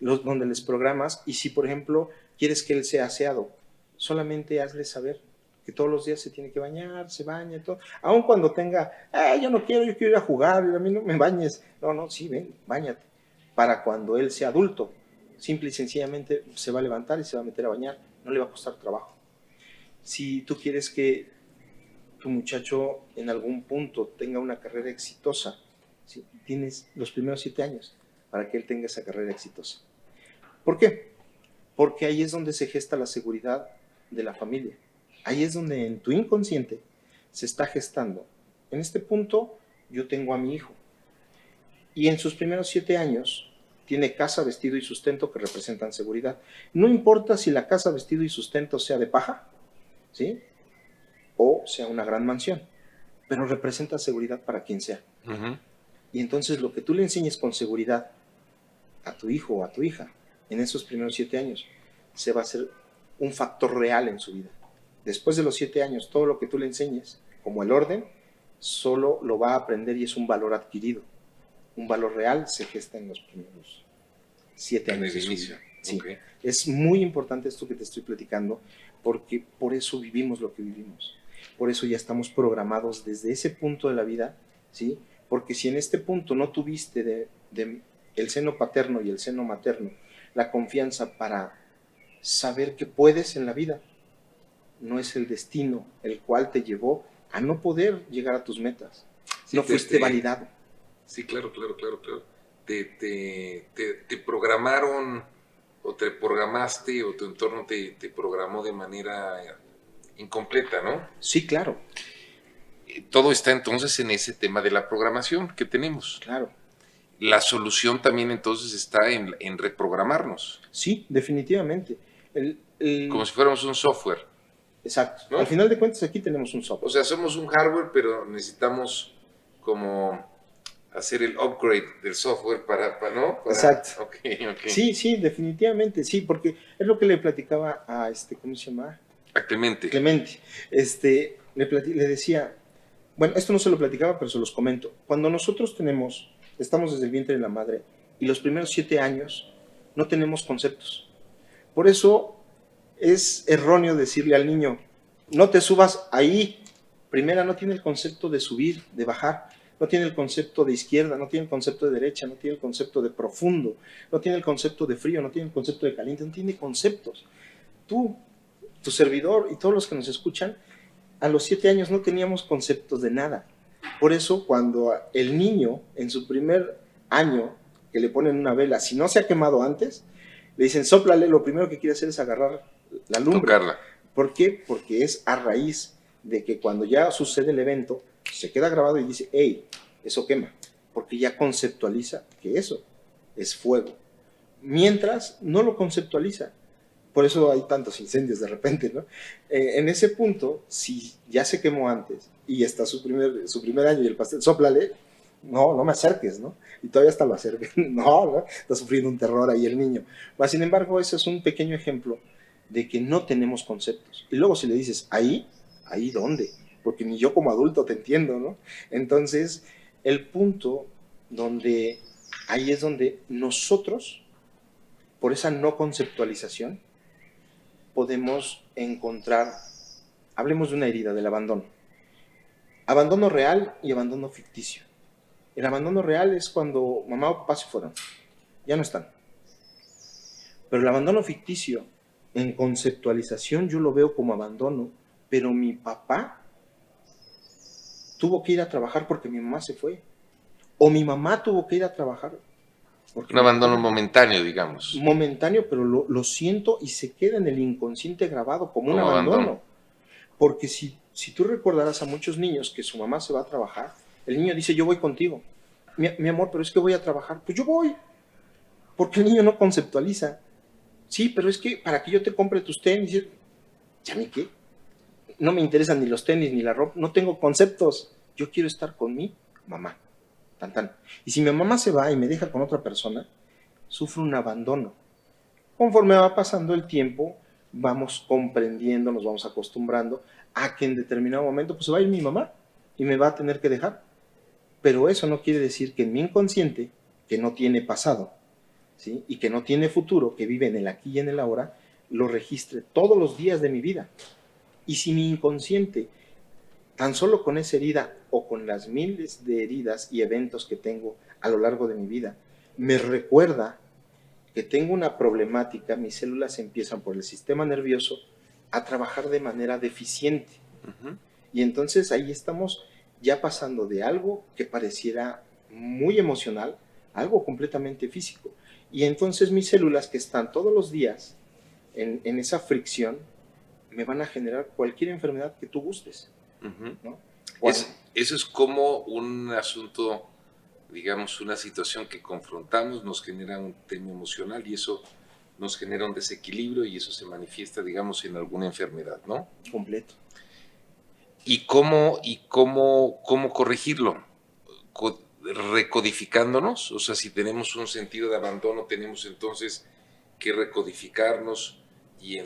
Donde les programas. Y si, por ejemplo, quieres que él sea aseado, solamente hazle saber que todos los días se tiene que bañar, se baña y todo. Aun cuando tenga, yo no quiero, yo quiero ir a jugar, a mí no me bañes. No, sí, ven, báñate. Para cuando él sea adulto, simple y sencillamente se va a levantar y se va a meter a bañar. No le va a costar trabajo. Si tú quieres que tu muchacho en algún punto tenga una carrera exitosa, ¿sí? Tienes los primeros 7 años para que él tenga esa carrera exitosa. ¿Por qué? Porque ahí es donde se gesta la seguridad de la familia. Ahí es donde en tu inconsciente se está gestando. En este punto yo tengo a mi hijo y en sus primeros 7 años tiene casa, vestido y sustento que representan seguridad. No importa si la casa, vestido y sustento sea de paja, ¿sí? O sea una gran mansión, pero representa seguridad para quien sea. Uh-huh. Y entonces lo que tú le enseñes con seguridad a tu hijo o a tu hija en esos primeros 7 años se va a hacer un factor real en su vida. Después de los 7 años, todo lo que tú le enseñes, como el orden, solo lo va a aprender y es un valor adquirido. Un valor real se gesta en los primeros 7 años de su inicio. Sí. Okay. Es muy importante esto que te estoy platicando, porque por eso vivimos lo que vivimos. Por eso ya estamos programados desde ese punto de la vida, ¿sí? Porque si en este punto no tuviste de el seno paterno y el seno materno la confianza para saber que puedes en la vida, no es el destino el cual te llevó a no poder llegar a tus metas. Sí, No fuiste validado. Sí, claro. Te programaron o te programaste o tu entorno te programó de manera incompleta, ¿no? Sí, claro. Todo está entonces en ese tema de la programación que tenemos. Claro. La solución también entonces está en reprogramarnos. Sí, definitivamente. Como si fuéramos un software. Exacto. ¿No? Al final de cuentas aquí tenemos un software. O sea, somos un hardware, pero necesitamos como hacer el upgrade del software ¿no? Exacto. Okay. Sí, definitivamente, sí, porque es lo que le platicaba a ¿cómo se llama? A Clemente. Clemente. Le decía, bueno, esto no se lo platicaba, pero se los comento. Cuando nosotros estamos desde el vientre de la madre y los primeros 7 años no tenemos conceptos. Por eso es erróneo decirle al niño, no te subas ahí. Primera, no tiene el concepto de subir, de bajar. No tiene el concepto de izquierda, no tiene el concepto de derecha, no tiene el concepto de profundo, no tiene el concepto de frío, no tiene el concepto de caliente, no tiene conceptos. Tú, tu servidor y todos los que nos escuchan, a los 7 años no teníamos conceptos de nada. Por eso, cuando el niño, en su primer año, que le ponen una vela, si no se ha quemado antes, le dicen, sóplale, lo primero que quiere hacer es agarrar la lumbre. Tocarla. ¿Por qué? Porque es a raíz de que cuando ya sucede el evento, se queda grabado y dice, hey, eso quema, porque ya conceptualiza que eso es fuego. Mientras no lo conceptualiza. Por eso hay tantos incendios de repente, ¿no? En ese punto, si ya se quemó antes y está su primer año y el pastel, sóplale, no me acerques, ¿no? Y todavía hasta lo acerques, no, está sufriendo un terror ahí el niño. Mas, sin embargo, ese es un pequeño ejemplo de que no tenemos conceptos. Y luego si le dices, ¿ahí dónde? Porque ni yo como adulto te entiendo, ¿no? Entonces, el punto ahí es donde nosotros, por esa no conceptualización, podemos encontrar, hablemos de una herida, del abandono. Abandono real y abandono ficticio. El abandono real es cuando mamá o papá se fueron, ya no están. Pero el abandono ficticio, en conceptualización yo lo veo como abandono, pero mi papá tuvo que ir a trabajar porque mi mamá se fue. O mi mamá tuvo que ir a trabajar. Un abandono momentáneo, digamos. Momentáneo, pero lo siento y se queda en el inconsciente grabado como un abandono. Porque si tú recordarás a muchos niños que su mamá se va a trabajar, el niño dice, yo voy contigo. Mi amor, pero es que voy a trabajar. Pues yo voy. Porque el niño no conceptualiza. Sí, pero es que para que yo te compre tus tenis, ¿ya ni qué? No me interesan ni los tenis ni la ropa, no tengo conceptos. Yo quiero estar con mi mamá. Tan, tan. Y si mi mamá se va y me deja con otra persona, sufro un abandono. Conforme va pasando el tiempo, vamos comprendiendo, nos vamos acostumbrando a que en determinado momento pues se va a ir mi mamá y me va a tener que dejar. Pero eso no quiere decir que en mi inconsciente, que no tiene pasado, ¿sí? Y que no tiene futuro, que vive en el aquí y en el ahora, lo registre todos los días de mi vida. Y si mi inconsciente, tan solo con esa herida o con las miles de heridas y eventos que tengo a lo largo de mi vida, me recuerda que tengo una problemática, mis células empiezan por el sistema nervioso a trabajar de manera deficiente. Y entonces ahí estamos ya pasando de algo que pareciera muy emocional a algo completamente físico. Y entonces mis células, que están todos los días en esa fricción, me van a generar cualquier enfermedad que tú gustes. ¿No? Eso es como un asunto, digamos, una situación que confrontamos, nos genera un tema emocional y eso nos genera un desequilibrio y eso se manifiesta, digamos, en alguna enfermedad, ¿no? Completo. ¿Y cómo corregirlo? Recodificándonos, o sea, si tenemos un sentido de abandono, tenemos entonces que recodificarnos y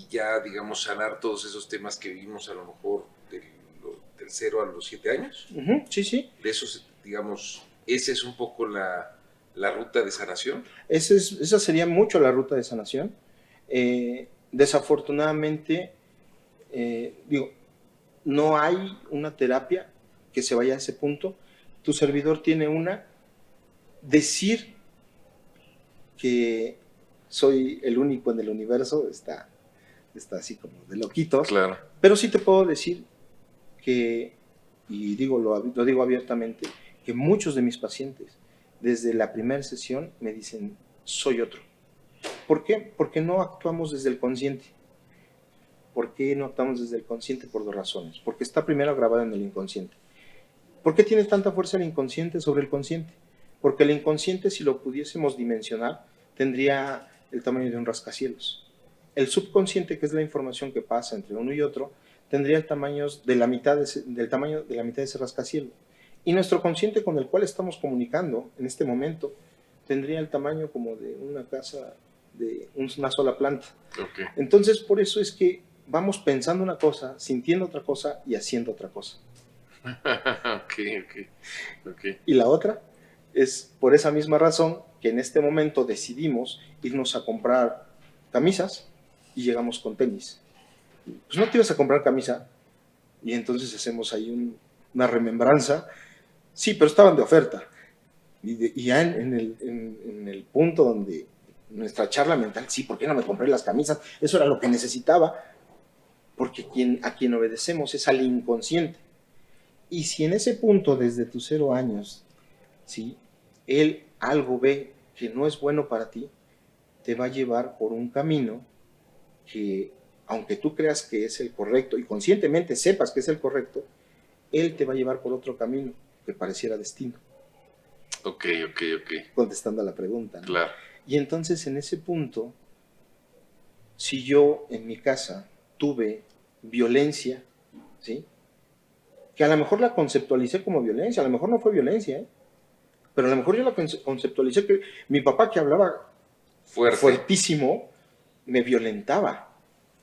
ya, digamos, sanar todos esos temas que vivimos a lo mejor del 0 a los 7 años. Sí. De esos, digamos, esa es un poco la ruta de sanación. Esa sería mucho la ruta de sanación. Desafortunadamente, no hay una terapia que se vaya a ese punto. Tu servidor tiene decir que soy el único en el universo está está así como de loquitos. Claro. Pero sí te puedo decir que, y lo digo abiertamente, que muchos de mis pacientes, desde la primera sesión, me dicen, soy otro. ¿Por qué? Porque no actuamos desde el consciente. ¿Por qué no actuamos desde el consciente? Por dos razones. Porque está primero grabado en el inconsciente. ¿Por qué tiene tanta fuerza el inconsciente sobre el consciente? Porque el inconsciente, si lo pudiésemos dimensionar, tendría el tamaño de un rascacielos. El subconsciente, que es la información que pasa entre uno y otro, tendría el tamaño de la mitad de ese rascacielos. Y nuestro consciente, con el cual estamos comunicando en este momento, tendría el tamaño como de una casa de una sola planta. Okay. Entonces, por eso es que vamos pensando una cosa, sintiendo otra cosa y haciendo otra cosa. Okay. Y la otra es por esa misma razón que en este momento decidimos irnos a comprar camisas y llegamos con tenis. Pues no te ibas a comprar camisa y entonces hacemos ahí una remembranza. Sí, pero estaban de oferta. Y ya en el punto donde nuestra charla mental, sí, ¿por qué no me compré las camisas? Eso era lo que necesitaba, porque a quien obedecemos es al inconsciente. Y si en ese punto, desde tus 0 años, ¿sí?, él algo ve que no es bueno para ti, te va a llevar por un camino que, aunque tú creas que es el correcto y conscientemente sepas que es el correcto, él te va a llevar por otro camino que pareciera destino. Ok. Contestando a la pregunta, ¿no? Claro. Y entonces, en ese punto, si yo en mi casa tuve violencia, ¿sí?, que a lo mejor la conceptualicé como violencia, a lo mejor no fue violencia, ¿eh?, pero a lo mejor yo la conceptualicé que mi papá, que hablaba fuertísimo, me violentaba,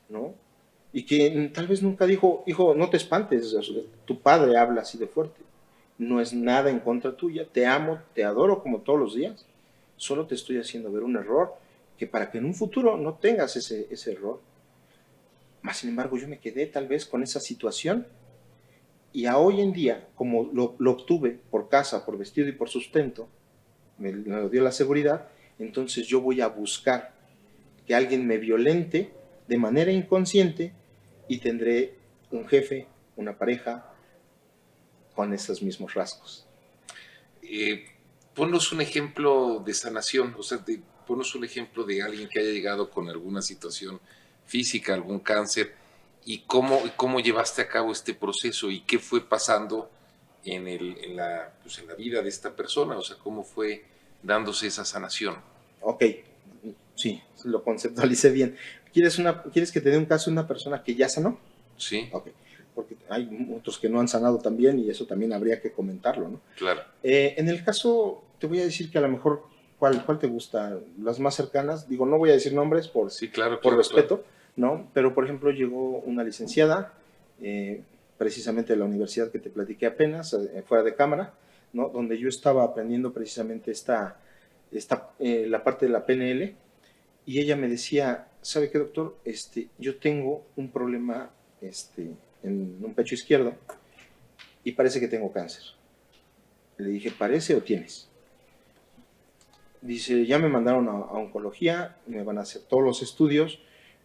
¿no? Y que tal vez nunca dijo, hijo, no te espantes, tu padre habla así de fuerte. No es nada en contra tuya, te amo, te adoro como todos los días, solo te estoy haciendo ver un error, que para que en un futuro no tengas ese error. Más sin embargo, yo me quedé tal vez con esa situación, y a hoy en día, como lo obtuve por casa, por vestido y por sustento, me lo dio la seguridad, entonces yo voy a buscar que alguien me violente de manera inconsciente y tendré un jefe, una pareja con esos mismos rasgos. Ponnos un ejemplo de sanación, o sea, ponnos un ejemplo de alguien que haya llegado con alguna situación física, algún cáncer, y cómo llevaste a cabo este proceso y qué fue pasando en la vida de esta persona, o sea, cómo fue dándose esa sanación. Ok, sí, lo conceptualicé bien. ¿Quieres que te dé un caso de una persona que ya sanó? Sí. Ok, porque hay otros que no han sanado también y eso también habría que comentarlo, ¿no? Claro. En el caso, te voy a decir que a lo mejor, ¿cuál te gusta? Las más cercanas, digo, no voy a decir nombres por respeto, ¿no? Pero, por ejemplo, llegó una licenciada, precisamente de la universidad que te platiqué apenas, fuera de cámara, ¿no?, donde yo estaba aprendiendo precisamente la parte de la PNL, y ella me decía, ¿sabe qué, doctor? Yo tengo un problema en un pecho izquierdo y parece que tengo cáncer. Le dije, ¿parece o tienes? Dice, ya me mandaron a oncología, me van a hacer todos los estudios,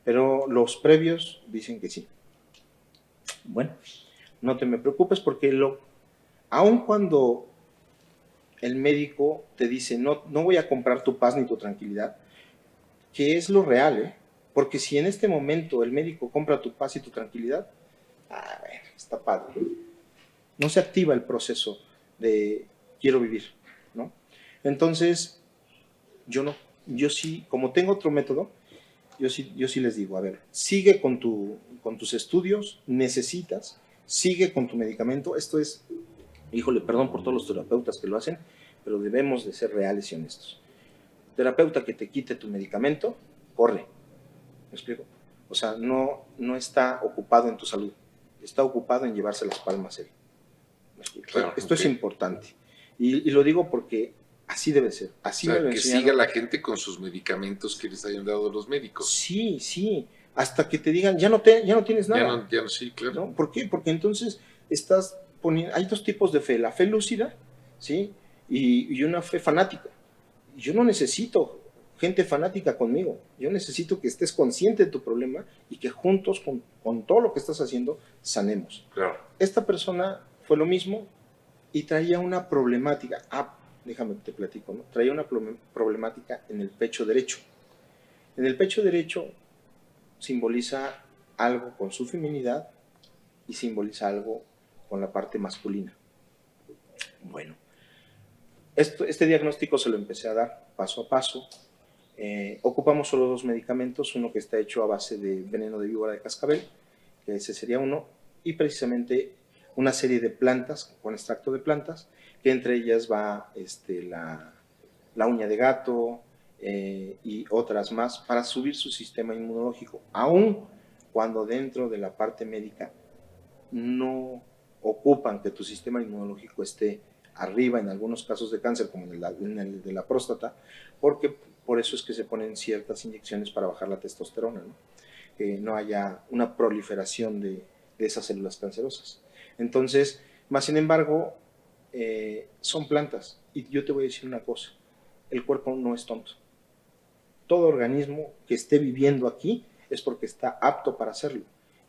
pero los previos dicen que sí. Bueno, no te me preocupes porque aun cuando el médico te dice, no voy a comprar tu paz ni tu tranquilidad, que es lo real, ¿eh? Porque si en este momento el médico compra tu paz y tu tranquilidad, bueno, está padre. No se activa el proceso de quiero vivir, ¿no? Entonces, yo sí, como tengo otro método, yo sí les digo, a ver, sigue con tus estudios, sigue con tu medicamento. Esto es, híjole, perdón por todos los terapeutas que lo hacen, pero debemos de ser reales y honestos. Terapeuta que te quite tu medicamento, corre. ¿Me explico? O sea, no está ocupado en tu salud, está ocupado en llevarse las palmas él. Claro, esto es importante. Y lo digo porque así debe ser. Así me lo enseñaron. Que siga la gente con sus medicamentos que les hayan dado los médicos. Sí. Hasta que te digan, ya no tienes nada. Ya no, sí, claro. ¿No? ¿Por qué? Porque entonces estás poniendo... Hay dos tipos de fe. La fe lúcida, ¿sí? Y una fe fanática. Yo no necesito gente fanática conmigo. Yo necesito que estés consciente de tu problema y que juntos, con todo lo que estás haciendo, sanemos. Claro. Esta persona fue lo mismo y traía una problemática. Déjame te platico, ¿no? Traía una problemática en el pecho derecho. En el pecho derecho simboliza algo con su feminidad y simboliza algo con la parte masculina. Bueno, este diagnóstico se lo empecé a dar paso a paso. Ocupamos solo 2 medicamentos, uno que está hecho a base de veneno de víbora de cascabel, que ese sería uno, y precisamente una serie de plantas, con extracto de plantas, que entre ellas va la uña de gato y otras más, para subir su sistema inmunológico, aun cuando dentro de la parte médica no ocupan que tu sistema inmunológico esté arriba en algunos casos de cáncer, como en el de la próstata, porque por eso es que se ponen ciertas inyecciones para bajar la testosterona, ¿no? Que no haya una proliferación de esas células cancerosas. Entonces, más sin embargo, son plantas. Y yo te voy a decir una cosa, el cuerpo no es tonto. Todo organismo que esté viviendo aquí es porque está apto para hacerlo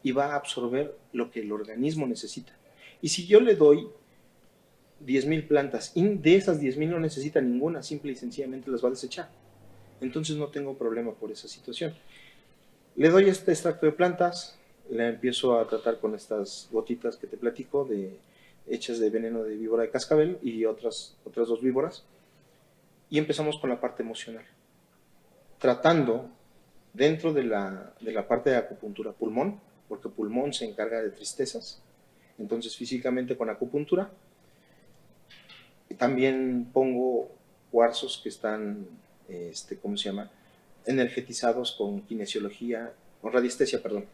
y va a absorber lo que el organismo necesita. Y si yo le doy 10,000 plantas y de esas 10,000 no necesita ninguna, simple y sencillamente las va a desechar. Entonces no tengo problema por esa situación. Le doy este extracto de plantas, la empiezo a tratar con estas gotitas que te platico, hechas de veneno de víbora de cascabel y otras 2 víboras, y empezamos con la parte emocional, tratando dentro de la parte de acupuntura pulmón, porque pulmón se encarga de tristezas, entonces físicamente con acupuntura. También pongo cuarzos que están, ¿cómo se llama?, energetizados con kinesiología, con radiestesia, pongo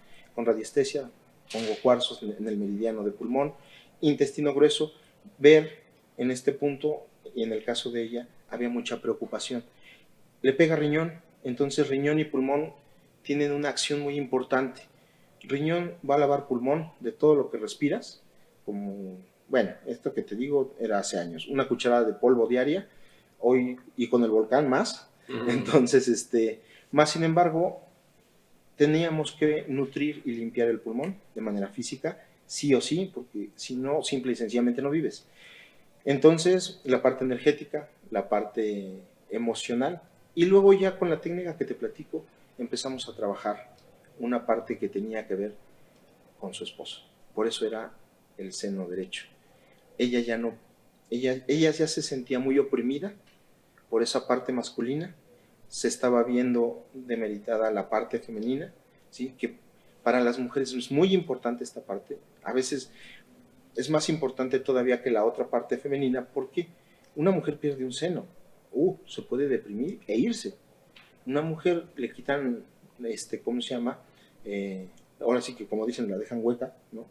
cuarzos en el meridiano de pulmón, intestino grueso. Ver en este punto, y en el caso de ella, había mucha preocupación. Le pega riñón, entonces riñón y pulmón tienen una acción muy importante. Riñón va a lavar pulmón de todo lo que respiras, como, bueno, esto que te digo era hace años, una cucharada de polvo diaria, hoy, y con el volcán más. Entonces, más sin embargo, teníamos que nutrir y limpiar el pulmón de manera física, sí o sí, porque si no, simple y sencillamente no vives. Entonces, la parte energética, la parte emocional, y luego ya con la técnica que te platico, empezamos a trabajar una parte que tenía que ver con su esposo. Por eso era el seno derecho. Ella ya se sentía muy oprimida por esa parte masculina, se estaba viendo demeritada la parte femenina, ¿sí? Que para las mujeres es muy importante esta parte, a veces es más importante todavía que la otra parte femenina, porque una mujer pierde un seno, se puede deprimir e irse. Una mujer le quitan, ¿cómo se llama? Ahora sí que, como dicen, la dejan hueca, ¿no?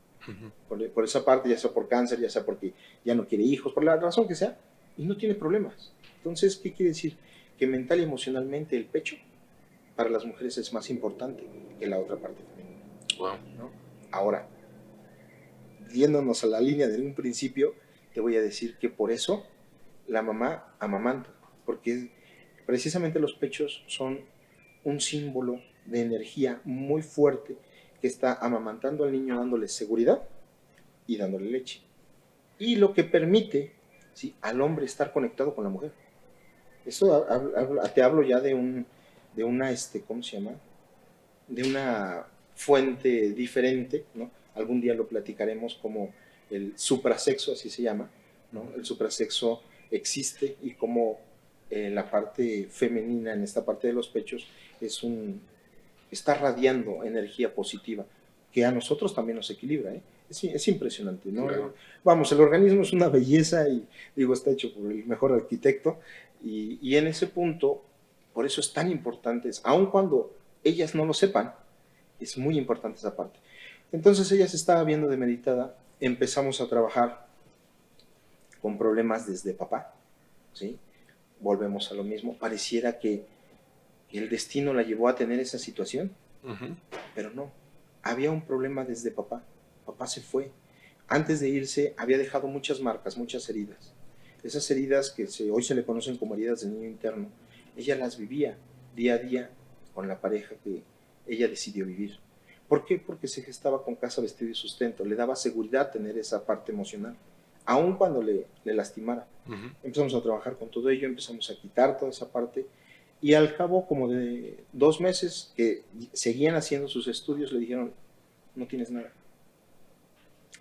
Por esa parte, ya sea por cáncer, ya sea porque ya no quiere hijos, por la razón que sea, y no tiene problemas. Entonces, ¿qué quiere decir? Que mental y emocionalmente el pecho para las mujeres es más importante que la otra parte femenina. Wow. ¿No? Ahora, yéndonos a la línea de un principio, te voy a decir que por eso la mamá amamanta, porque precisamente los pechos son un símbolo de energía muy fuerte que está amamantando al niño, dándole seguridad y dándole leche. Y lo que permite, ¿sí?, al hombre estar conectado con la mujer. Eso te hablo ya de una, ¿cómo se llama?, de una fuente diferente, ¿no? Algún día lo platicaremos como el suprasexo, así se llama, ¿no? El suprasexo existe y como la parte femenina en esta parte de los pechos está radiando energía positiva, que a nosotros también nos equilibra, ¿eh? Es impresionante, ¿no? Claro. Vamos, el organismo es una belleza y digo, está hecho por el mejor arquitecto y en ese punto, por eso es tan importante, aun cuando ellas no lo sepan, es muy importante esa parte. Entonces ella se estaba viendo demeritada, empezamos a trabajar con problemas desde papá, ¿sí? Volvemos a lo mismo, pareciera que el destino la llevó a tener esa situación, pero no, había un problema desde papá. Papá se fue, antes de irse había dejado muchas marcas, muchas heridas. Esas heridas que hoy se le conocen como heridas del niño interno, ella las vivía día a día con la pareja que ella decidió vivir. ¿Por qué? Porque se gestaba con casa, vestido y sustento. Le daba seguridad tener esa parte emocional, aun cuando le lastimara. Empezamos a trabajar con todo ello, empezamos a quitar toda esa parte y al cabo como de 2 meses que seguían haciendo sus estudios, le dijeron, no tienes nada.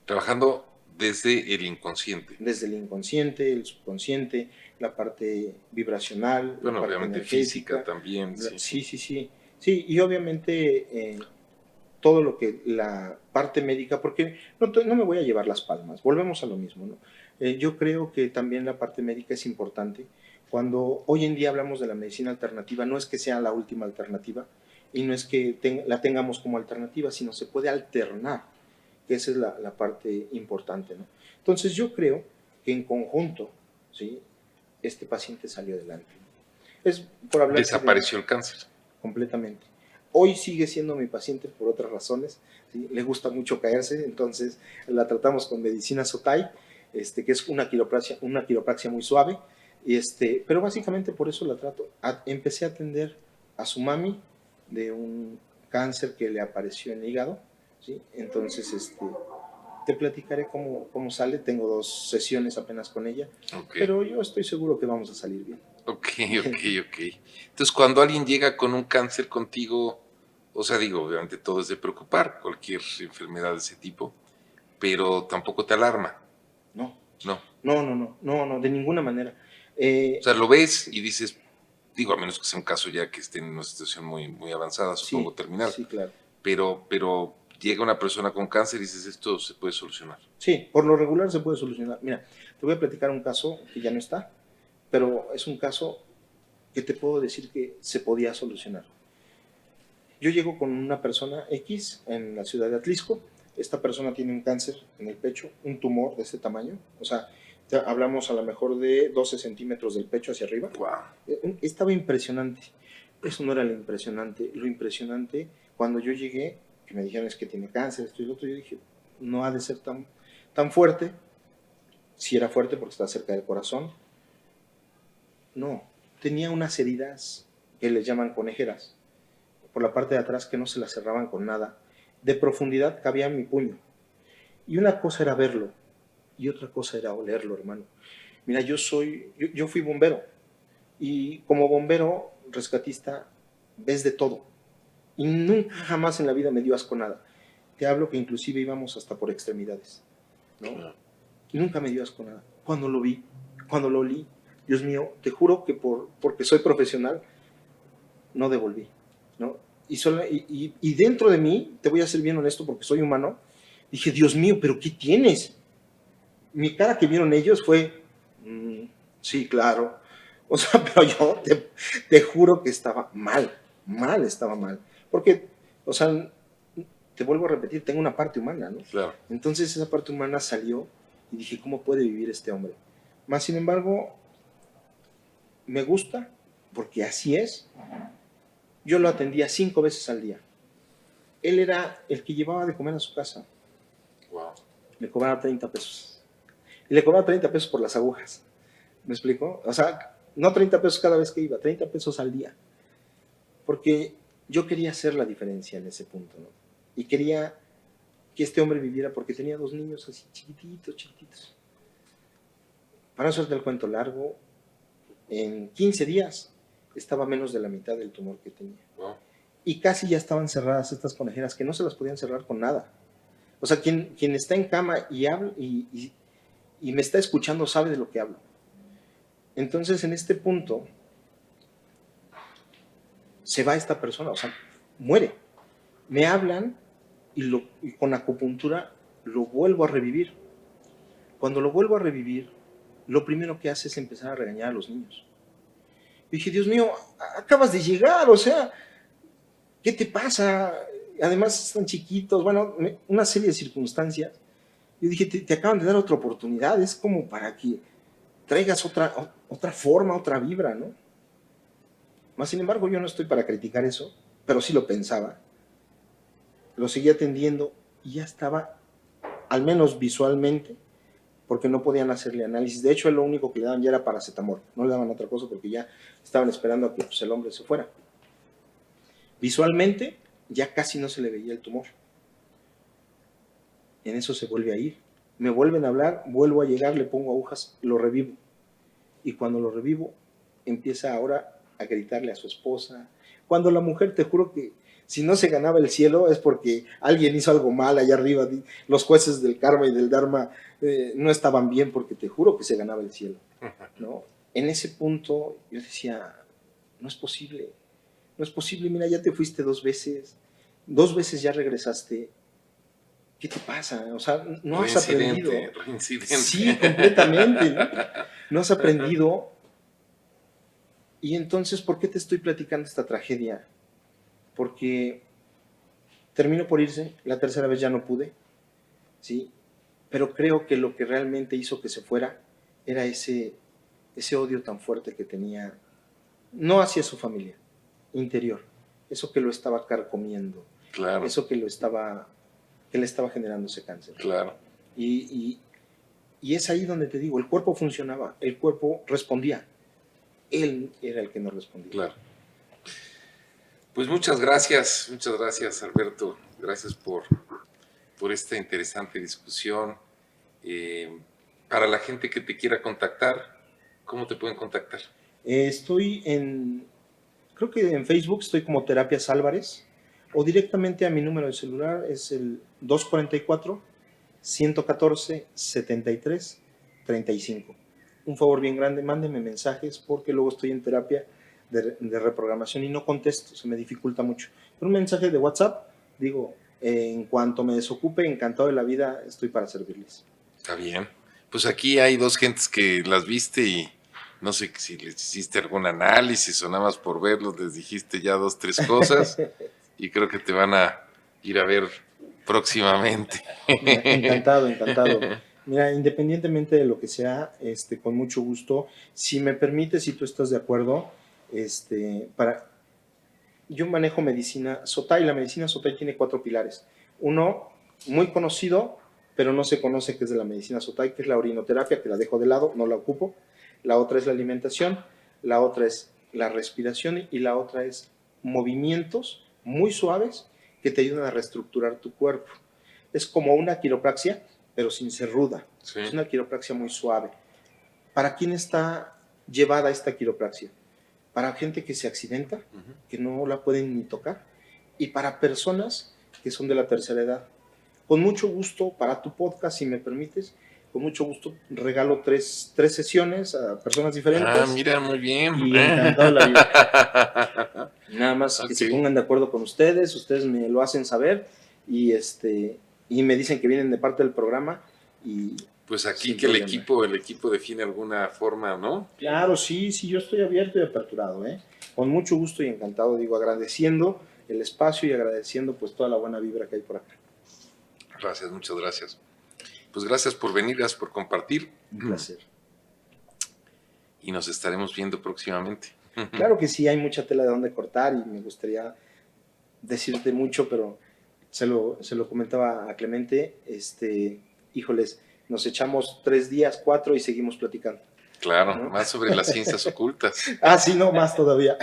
Trabajando desde el inconsciente. Desde el inconsciente, el subconsciente, la parte vibracional, Bueno, la parte obviamente energética. física también. Sí. Sí, y obviamente todo lo que la parte médica, porque no me voy a llevar las palmas, volvemos a lo mismo, ¿no? Yo creo que también la parte médica es importante. Cuando hoy en día hablamos de la medicina alternativa, no es que sea la última alternativa y no es que la tengamos como alternativa, sino se puede alternar, que esa es la parte importante, ¿no? Entonces yo creo que en conjunto, ¿sí? Este paciente salió adelante. Es por hablar Desapareció el cáncer. Completamente. Hoy sigue siendo mi paciente por otras razones, ¿sí? Le gusta mucho caerse, entonces la tratamos con medicina Sotai, que es una quiropraxia muy suave, pero básicamente por eso la trato. Empecé a atender a su mami de un cáncer que le apareció en el hígado, ¿sí? Entonces, te platicaré cómo sale. Tengo 2 sesiones apenas con ella, pero yo estoy seguro que vamos a salir bien. Ok. Entonces, cuando alguien llega con un cáncer contigo, o sea, digo, obviamente todo es de preocupar, cualquier enfermedad de ese tipo, pero tampoco te alarma. No, No, de ninguna manera. O sea, lo ves y dices, digo, a menos que sea un caso ya que esté en una situación muy, muy avanzada, supongo, terminal. Sí, claro. Pero llega una persona con cáncer y dices, esto se puede solucionar. Sí, por lo regular se puede solucionar. Mira, te voy a platicar un caso que ya no está, pero es un caso que te puedo decir que se podía solucionar. Yo llego con una persona X en la ciudad de Atlisco. Esta persona tiene un cáncer en el pecho, un tumor de ese tamaño. O sea, hablamos a lo mejor de 12 centímetros del pecho hacia arriba. Wow. Estaba impresionante. Eso no era lo impresionante. Lo impresionante, cuando yo llegué, que me dijeron es que tiene cáncer, esto y lo otro, yo dije, no ha de ser tan fuerte. Si era fuerte porque está cerca del corazón. No, tenía unas heridas que les llaman conejeras por la parte de atrás que no se la cerraban con nada. De profundidad cabía mi puño. Y una cosa era verlo y otra cosa era olerlo, hermano. Mira, yo fui bombero y como bombero rescatista ves de todo. Y nunca jamás en la vida me dio asco nada. Te hablo que inclusive íbamos hasta por extremidades, ¿no? Y nunca me dio asco nada. Cuando lo vi, cuando lo olí, Dios mío, te juro que porque soy profesional, no devolví, ¿no? Y dentro de mí, te voy a ser bien honesto porque soy humano, dije, Dios mío, ¿pero qué tienes? Mi cara que vieron ellos fue, sí, claro. O sea, pero yo te juro que estaba mal estaba mal. Porque, o sea, te vuelvo a repetir, tengo una parte humana, ¿no? Claro. Entonces esa parte humana salió y dije, ¿cómo puede vivir este hombre? Más sin embargo, me gusta porque así es. Yo lo atendía 5 veces al día. Él era el que llevaba de comer a su casa. Wow. Le cobraba 30 pesos. Y le cobraba 30 pesos por las agujas. ¿Me explico? O sea, no 30 pesos cada vez que iba, 30 pesos al día. Porque yo quería hacer la diferencia en ese punto, ¿no? Y quería que este hombre viviera porque tenía 2 niños así chiquititos. Para no hacerte el cuento largo, en 15 días estaba menos de la mitad del tumor que tenía. Wow. Y casi ya estaban cerradas estas conejeras que no se las podían cerrar con nada. O sea, quien está en cama y habla y me está escuchando sabe de lo que hablo. Entonces, en este punto, se va esta persona, o sea, muere. Me hablan y con acupuntura lo vuelvo a revivir. Cuando lo vuelvo a revivir, lo primero que hace es empezar a regañar a los niños. Y dije, Dios mío, acabas de llegar, o sea, ¿qué te pasa? Además están chiquitos, bueno, una serie de circunstancias. Yo dije, te acaban de dar otra oportunidad, es como para que traigas otra forma, otra vibra, ¿no? Más sin embargo, yo no estoy para criticar eso, pero sí lo pensaba. Lo seguía atendiendo y ya estaba, al menos visualmente, porque no podían hacerle análisis. De hecho, lo único que le daban ya era paracetamol, no le daban otra cosa porque ya estaban esperando a que pues, el hombre se fuera. Visualmente ya casi no se le veía el tumor. En eso se vuelve a ir. Me vuelven a hablar, vuelvo a llegar, le pongo agujas, lo revivo. Y cuando lo revivo, empieza ahora a gritarle a su esposa. Cuando la mujer, te juro que si no se ganaba el cielo es porque alguien hizo algo mal allá arriba. Los jueces del karma y del dharma no estaban bien, porque te juro que se ganaba el cielo, ¿no? En ese punto yo decía, no es posible, no es posible, mira, ya te fuiste 2 veces ya regresaste. ¿Qué te pasa? O sea, no has aprendido. Reincidente. Sí, completamente, ¿no? No has aprendido. Y entonces, ¿por qué te estoy platicando esta tragedia? Porque terminó por irse, la tercera vez ya no pude, ¿sí? Pero creo que lo que realmente hizo que se fuera era ese odio tan fuerte que tenía, no hacia su familia, interior, eso que lo estaba carcomiendo, Claro. eso que le estaba generando ese cáncer. Claro. Y es ahí donde te digo, el cuerpo funcionaba, el cuerpo respondía, él era el que no respondía. Claro. Pues muchas gracias, Alberto. Gracias por esta interesante discusión. Para la gente que te quiera contactar, ¿cómo te pueden contactar? Estoy creo que en Facebook estoy como Terapias Álvarez, o directamente a mi número de celular, es el 244-114-73-35. Un favor bien grande, mándenme mensajes, porque luego estoy en terapia de reprogramación y no contesto, se me dificulta mucho. Pero un mensaje de WhatsApp, digo, en cuanto me desocupe, encantado de la vida, estoy para servirles. Está bien. Pues aquí hay 2 gentes que las viste y no sé si les hiciste algún análisis o nada más por verlos les dijiste ya 2, 3 cosas y creo que te van a ir a ver próximamente. Encantado. Mira, independientemente de lo que sea, con mucho gusto, si me permites, si tú estás de acuerdo, yo manejo medicina Sotai. La medicina Sotai tiene 4 pilares. Uno, muy conocido, pero no se conoce, que es de la medicina Sotai, que es la orinoterapia, que la dejo de lado, no la ocupo. La otra es la alimentación, la otra es la respiración y la otra es movimientos muy suaves que te ayudan a reestructurar tu cuerpo. Es como una quiropraxia, pero sin ser ruda. Sí. Es una quiropraxia muy suave. ¿Para quién está llevada esta quiropraxia? Para gente que se accidenta, que no la pueden ni tocar, y para personas que son de la tercera edad. Con mucho gusto, para tu podcast, si me permites, con mucho gusto regalo 3 sesiones a personas diferentes. Ah, mira, muy bien. Y encantado de la vida. Nada más que se pongan de acuerdo con ustedes me lo hacen saber y me dicen que vienen de parte del programa y pues aquí que el equipo define alguna forma, ¿no? Claro, sí, yo estoy abierto y aperturado, con mucho gusto y encantado, agradeciendo el espacio y agradeciendo pues toda la buena vibra que hay por acá. Gracias, muchas gracias. Pues gracias por venir, gracias por compartir. Un placer. Y nos estaremos viendo próximamente. Claro que sí, hay mucha tela de donde cortar y me gustaría decirte mucho, pero se lo comentaba a Clemente, híjoles, nos echamos 3 días, 4 y seguimos platicando. Claro, ¿no? Más sobre las ciencias ocultas. Sí, no, más todavía.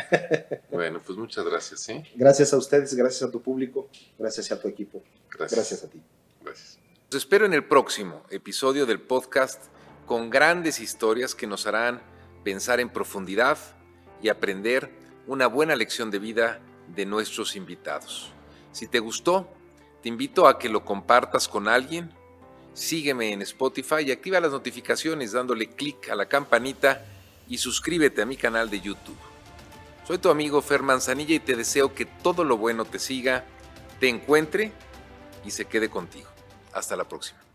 Bueno, pues muchas gracias, ¿sí? Gracias a ustedes, gracias a tu público, gracias a tu equipo. Gracias a ti. Gracias. Los espero en el próximo episodio del podcast con grandes historias que nos harán pensar en profundidad y aprender una buena lección de vida de nuestros invitados. Si te gustó, te invito a que lo compartas con alguien. Sígueme en Spotify y activa las notificaciones dándole clic a la campanita y suscríbete a mi canal de YouTube. Soy tu amigo Fer Manzanilla y te deseo que todo lo bueno te siga, te encuentre y se quede contigo. Hasta la próxima.